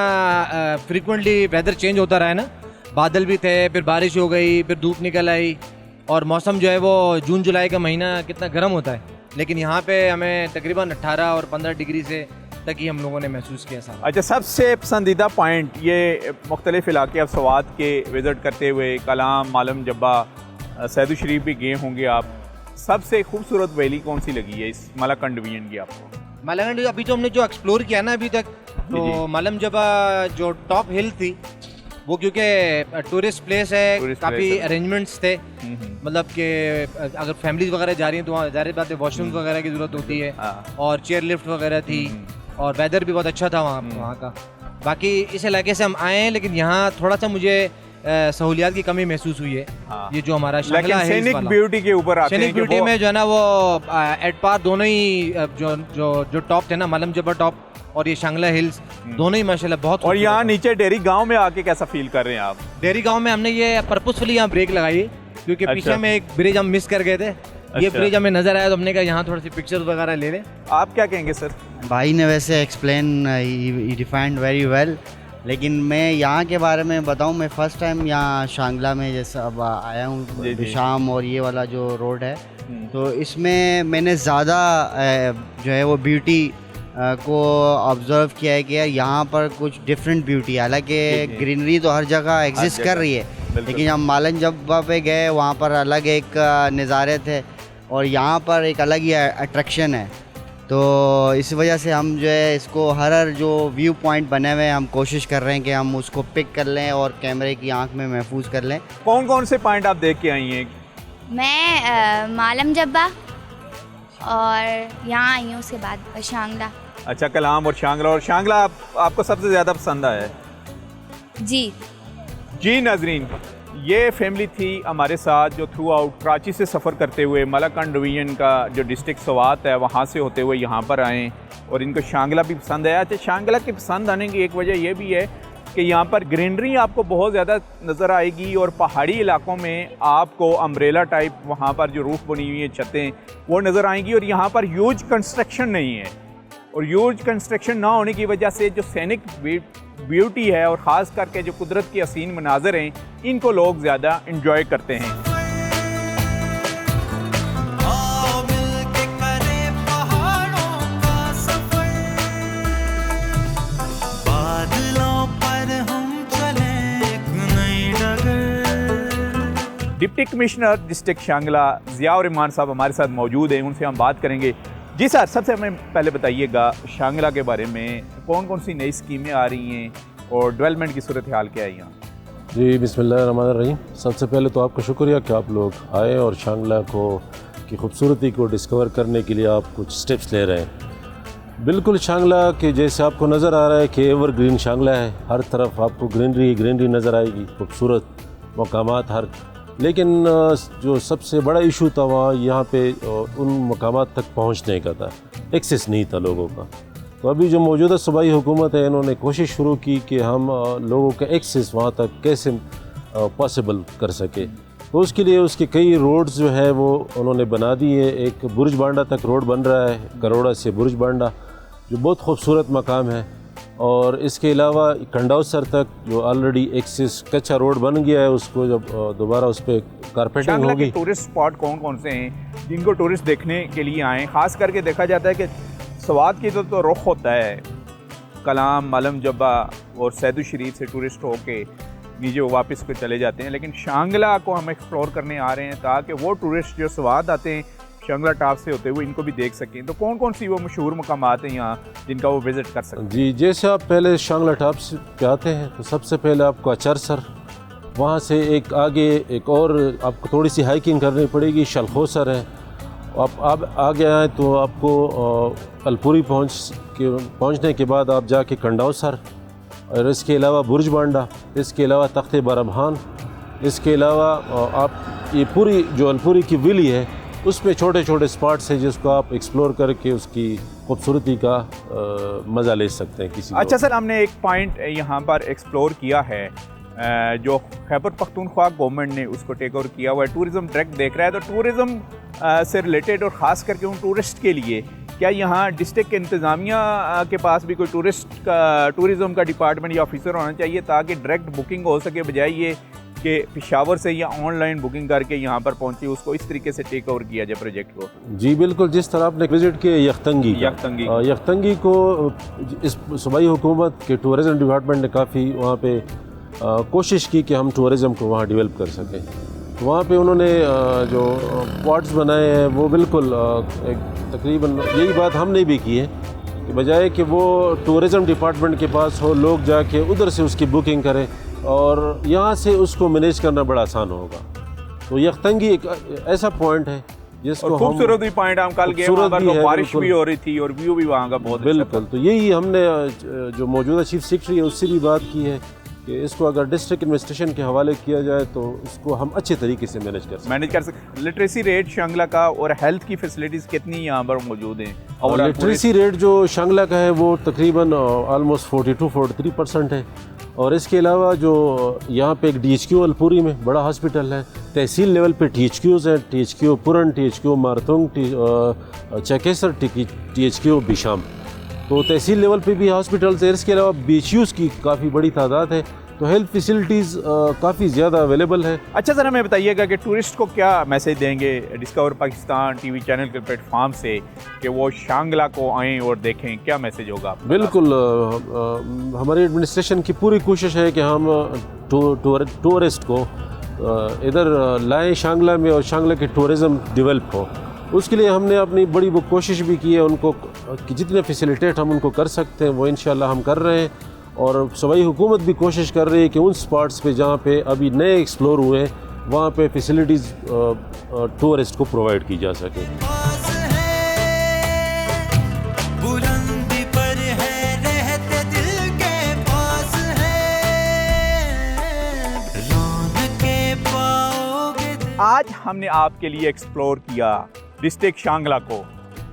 फ्रिक्वेंटली वेदर चेंज होता रहा है ना, बादल भी थे, फिर बारिश हो गई, फिर धूप निकल आई और मौसम जो है वो जून जुलाई का महीना कितना गर्म होता है, लेकिन यहाँ पे हमें तकरीबन 18 और 15 डिग्री से तक ही हम लोगों ने महसूस किया साहब। अच्छा, सबसे पसंदीदा पॉइंट ये मुख्तलिफ इलाके अब सवात के विज़िट करते हुए कलाम, मालम जब्बा, सैदू शरीफ भी गए होंगे आप, सबसे खूबसूरत वैली कौन सी लगी है इस मलाकंड डिवीजन की आपको? मलाकंड अभी जो हमने जो एक्सप्लोर किया ना अभी तक, तो मालम जब्बा जो टॉप हिल थी वो क्योंकि टूरिस्ट प्लेस है, काफ़ी अरेंजमेंट्स थे, मतलब कि अगर फैमिलीज वगैरह जा रही हैं तो वहाँ ज़ाहिर बात है वॉशरूम वगैरह की ज़रूरत होती है और चेयर लिफ्ट वगैरह थी और वेदर भी बहुत अच्छा था वहाँ का। बाकी इस इलाके से हम आए हैं, लेकिन यहाँ थोड़ा सा मुझे सहूलियात की कमी महसूस हुई है। हाँ। ये जो हमारा शांगला लेकिन हिल्स scenic वाला beauty के ऊपर आते हैं scenic कि beauty वो- में जो है ना वो एट पार दोनों ही जो टॉप थे ना, मलम जबर टॉप और ये शांगला हिल्स, दोनों ही माशाल्लाह बहुत और यहाँ नीचे डेरी गांव में आके कैसा फील कर रहे हैं आप? डेरी गांव में हमने ये पर्पसफुली यहाँ ब्रेक लगाई है क्योंकि अच्छा। पीछे में एक ब्रिज हम मिस कर गए थे। ये अच्छा। ब्रिज हमें नजर आया तो हमने कहा यहाँ थोड़ी सी पिक्चर्स वगैरह ले लें। आप क्या कहेंगे सर? भाई ने वैसे एक्सप्लेन ही डिफाइंड वेरी वेल, लेकिन मैं यहाँ के बारे में बताऊँ, मैं फ़र्स्ट टाइम यहाँ शांगला में जैसे अब आया हूँ, बिशाम और ये वाला जो रोड है, तो इसमें मैंने ज़्यादा जो है वो ब्यूटी को ऑब्जर्व किया है कि यार यहाँ पर कुछ डिफरेंट ब्यूटी है। हालांकि ग्रीनरी तो हर जगह एग्जिस्ट कर रही है, लेकिन हम मालन जब्बा पे गए वहाँ पर अलग एक नज़ारे थे और यहाँ पर एक अलग ही अट्रैक्शन है। तो इस वजह से हम जो है इसको हर जो व्यू पॉइंट बने हुए हैं हम कोशिश कर रहे हैं कि हम उसको पिक कर लें और कैमरे की आंख में महफूज कर लें। कौन कौन से पॉइंट आप देख के आई हैं? मैं मालम जब्बा और यहाँ आई हूँ, उसके बाद शांगला। अच्छा, कलाम और शांगला आपको सबसे ज़्यादा पसंद आया है? जी नाजरीन, ये फैमिली थी हमारे साथ जो थ्रू आउट कराची से सफ़र करते हुए मलाकंड डिवीज़न का जो डिस्ट्रिक्ट स्वात है वहाँ से होते हुए यहाँ पर आए और इनको शांगला भी पसंद आया। अच्छा, शांगला के पसंद आने की एक वजह यह भी है कि यहाँ पर ग्रीनरी आपको बहुत ज़्यादा नज़र आएगी और पहाड़ी इलाकों में आपको अम्ब्रेला टाइप वहाँ पर जो रूफ़ बनी हुई है, छतें, वो नज़र आएंगी और यहाँ पर ह्यूज कंस्ट्रक्शन नहीं है। और ह्यूज कंस्ट्रक्शन ना होने की वजह से जो सैनिक ब्यूटी है और ख़ास करके जो कुदरत के हसीन मनाज़र हैं, इनको लोग ज़्यादा इंजॉय करते हैं। Deputy commissioner district Shangla Ziaur Rahman साहब हमारे साथ मौजूद हैं, उनसे हम बात करेंगे। जी सर, सबसे हमें पहले बताइएगा शांगला के बारे में, कौन कौन सी नई स्कीमें आ रही हैं और डेवलपमेंट की सूरत हाल क्या है यहाँ? जी बिस्मिल्लाहिर्रहमानिर्रहीम। सबसे पहले तो आपका शुक्रिया कि आप लोग आए और शांगला को की खूबसूरती को डिस्कवर करने के लिए आप कुछ स्टेप्स ले रहे हैं। बिल्कुल शांगला के जैसे आपको नज़र आ रहा है कि एवरग्रीन शांगला है, हर तरफ आपको ग्रीनरी नज़र आएगी, खूबसूरत मकामात हर। लेकिन जो सबसे बड़ा इशू था वहाँ यहाँ पे उन मकामात तक पहुँचने का था, एक्सेस नहीं था लोगों का। तो अभी जो मौजूदा सूबाई हुकूमत है, इन्होंने कोशिश शुरू की कि हम लोगों का एक्सेस वहाँ तक कैसे पॉसिबल कर सके। तो उसके लिए उसके कई रोड्स जो है वो उन्होंने बना दी है। एक बुर्ज बांडा तक रोड बन रहा है, करोड़ा से बुर्ज बांडा, जो बहुत खूबसूरत मकाम है। और इसके अलावा कंडाउसर तक जो ऑलरेडी एक्सेस कच्चा रोड बन गया है, उसको जब दोबारा उस पर कारपेटिंग होगी। टूरिस्ट स्पॉट कौन कौन से हैं जिनको टूरिस्ट देखने के लिए आएँ? ख़ास करके देखा जाता है कि स्वात की तो रुख होता है कलाम, मालम जब्बा और सैदू शरीफ से टूरिस्ट होके नीचे वापस को चले जाते हैं, लेकिन शांगला को हम एक्सप्लोर करने आ रहे हैं ताकि वो टूरिस्ट जो स्वात आते हैं शांगला टॉप से होते हुए इनको भी देख सकें। तो कौन कौन सी वो मशहूर मकामात हैं यहाँ जिनका वो विज़िट कर सकते हैं? जी, जैसे आप पहले शांगला टॉप पे आते हैं तो सबसे पहले आपको अचरसर, वहाँ से एक आगे एक और आपको थोड़ी सी हाइकिंग करनी पड़ेगी, शलखोसर है। आप आगे आए तो आपको अलपुरी पहुँचने के बाद आप जाके कंडाउसर, और इसके अलावा बुर्ज बांडा, इसके अलावा तख्ते बरबहान, इसके अलावा आप ये पूरी जो अलपुरी की विली है उसमें छोटे छोटे स्पॉट्स हैं जिसको आप एक्सप्लोर करके उसकी खूबसूरती का मज़ा ले सकते हैं किसी। अच्छा सर, हमने एक पॉइंट यहाँ पर एक्सप्लोर किया है जो खैबर पख्तूनख्वा गवर्नमेंट ने उसको टेक ओवर किया हुआ है, टूरिज़म डायरेक्ट देख रहा है। तो टूरिज़म से रिलेटेड और ख़ास करके उन टूरिस्ट के लिए क्या यहाँ डिस्ट्रिक्ट इंतज़ामिया के पास भी कोई टूरिज़म का डिपार्टमेंट या ऑफिसर होना चाहिए ताकि डायरेक्ट बुकिंग हो सके, बजाय ये कि पेशावर से या ऑनलाइन बुकिंग करके यहाँ पर पहुँचे, उसको इस तरीके से टेक ओवर किया जाए प्रोजेक्ट को? जी बिल्कुल, जिस तरह आपने विज़िट किया यख्तंगी को इस सूबाई हुकूमत के टूरिज़म डिपार्टमेंट ने काफ़ी वहाँ पे कोशिश की कि हम टूरिज़म को वहाँ डेवलप कर सकें। तो वहाँ पे उन्होंने जो पॉट्स बनाए हैं वो बिल्कुल एक तकरीबन यही बात हमने भी की है कि बजाय कि वो टूरिज़म डिपार्टमेंट के पास हो, लोग जाके उधर से उसकी बुकिंग करें और यहाँ से उसको मैनेज करना बड़ा आसान होगा। तो यख्तंगी एक ऐसा पॉइंट है जिसको खूबसूरत भी पॉइंट हम कल गए, वहाँ पर तो बारिश भी हो रही थी और व्यू भी वहाँ का बहुत बिल्कुल। तो यही हमने जो मौजूदा चीफ सेक्रेटरी है उससे भी बात की है कि इसको अगर डिस्ट्रिक्ट एडमिनिस्ट्रेशन के हवाले किया जाए तो इसको हम अच्छे तरीके से मैनेज कर सकते। लिटरेसी रेट शांगला का और हेल्थ की फैसिलिटीज़ कितनी यहाँ पर मौजूद हैं? और लिटरेसी रेट जो शांगला का है वो तकरीबन ऑलमोस्ट 42-43% है। और इसके अलावा जो यहाँ पे एक DHQ अलपुरी में बड़ा हॉस्पिटल है, तहसील लेवल पे THQs हैं, THQ पुरन, THQ मारतुंग, चकेसर, THQ बिशाम, तो तहसील लेवल पे भी हॉस्पिटल्स है। इसके अलावा BHUs की काफ़ी बड़ी तादाद है, तो हेल्थ फैसिलिटीज़ काफ़ी ज़्यादा अवेलेबल है। अच्छा सर, हमें बताइएगा कि टूरिस्ट को क्या मैसेज देंगे डिस्कवर पाकिस्तान टीवी चैनल के प्लेटफॉर्म से कि वो शांगला को आएँ और देखें, क्या मैसेज होगा? बिल्कुल, हमारी एडमिनिस्ट्रेशन की पूरी कोशिश है कि हम टूरिस्ट को इधर लाएँ शांगला में और शांगला की टूरिज़म डेवलप हो। उसके लिए हमने अपनी बड़ी वो कोशिश भी की है, उनको कि जितने फैसिलिटेट हम उनको कर सकते हैं वो इंशाल्लाह हम कर रहे हैं। और सूबाई हुकूमत भी कोशिश कर रही है कि उन स्पॉट्स पे जहाँ पे अभी नए एक्सप्लोर हुए वहाँ पे फैसिलिटीज़ टूरिस्ट को प्रोवाइड की जा सके। आज हमने आपके लिए एक्सप्लोर किया डिस्ट्रिक्ट शांगला को,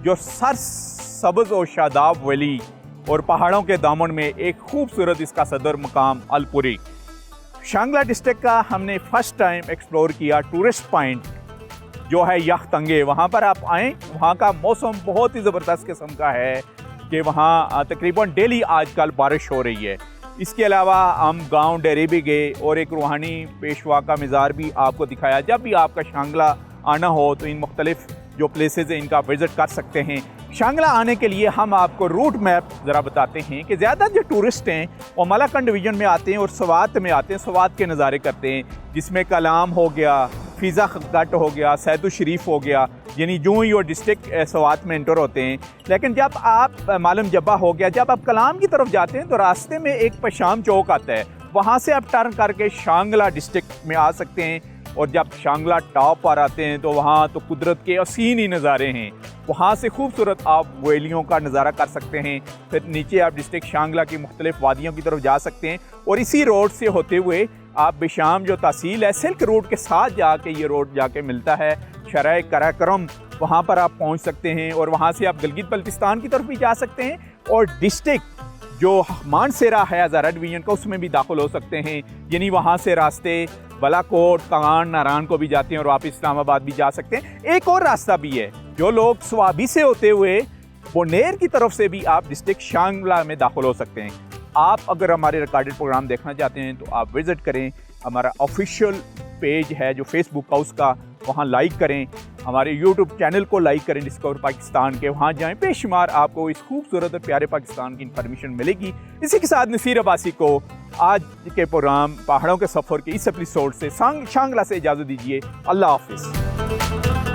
जो सरसब्ज़ और शादाब वैली और पहाड़ों के दामन में एक खूबसूरत इसका सदर मकाम अलपुरी। शांगला डिस्ट्रिक्ट का हमने फर्स्ट टाइम एक्सप्लोर किया टूरिस्ट पॉइंट जो है याख्तंगे। वहाँ पर आप आएँ, वहाँ का मौसम बहुत ही ज़बरदस्त किस्म का है कि वहाँ तकरीबन डेली आजकल बारिश हो रही है। इसके अलावा हम गांव डेरे भी गए और एक रूहानी पेशवा का मज़ार भी आपको दिखाया। जब भी आपका शांगला आना हो तो इन मुख्तलिफ़ जो प्लेसेस हैं इनका विज़िट कर सकते हैं। शांगला आने के लिए हम आपको रूट मैप ज़रा बताते हैं कि ज़्यादा जो टूरिस्ट हैं वो मलाकंड डिवीज़न में आते हैं और स्वात में आते हैं, स्वात के नज़ारे करते हैं, जिसमें कलाम हो गया, फ़िज़ा गट हो गया, सैदु शरीफ हो गया, यानी यूँ ही वो डिस्ट्रिक्ट स्वात में एंटर होते हैं। लेकिन जब आप मालम जब्बा हो गया, जब आप कलाम की तरफ जाते हैं तो रास्ते में एक पशाम चौक आता है, वहाँ से आप टर्न करके शांगला डिस्ट्रिक्ट में आ सकते हैं। और जब शांगला टॉप पर आते हैं तो वहाँ तो कुदरत के हसीन ही नज़ारे हैं, वहाँ से खूबसूरत आप वैलियों का नज़ारा कर सकते हैं। फिर नीचे आप डिस्ट्रिक्ट शांगला की मुख्तलिफ़ वादियों की तरफ जा सकते हैं और इसी रोड से होते हुए आप बिशाम जो तहसील है सिल्क रोड के साथ जाके ये रोड जाके मिलता है शराय कराक्रम, वहाँ पर आप पहुँच सकते हैं। और वहाँ से आप गिलगित बल्तिस्तान की तरफ भी जा सकते हैं और डिस्ट्रिक्ट जो मानसेरा है हज़ारा डिवीज़न का उसमें भी दाखिल हो सकते हैं। यानी वहाँ से रास्ते बलाकोट, कांगान, नारायण को भी जाते हैं और वापस इस्लामाबाद भी जा सकते हैं। एक और रास्ता भी है, जो लोग स्वाबी से होते हुए बोनेर की तरफ से भी आप डिस्ट्रिक्ट शांगला में दाखिल हो सकते हैं। आप अगर हमारे रिकॉर्डेड प्रोग्राम देखना चाहते हैं तो आप विज़िट करें, हमारा ऑफिशियल पेज है जो फेसबुक का, उसका वहाँ लाइक करें, हमारे यूट्यूब चैनल को लाइक करें डिस्कवर पाकिस्तान के, वहाँ जाएं, बेशुमार आपको इस खूबसूरत और प्यारे पाकिस्तान की इन्फॉर्मेशन मिलेगी। इसी के साथ नसीर अब्बासी को आज के प्रोग्राम पहाड़ों के सफ़र के इस एपिसोड से शांगला से इजाज़त दीजिए। अल्लाह हाफिज़।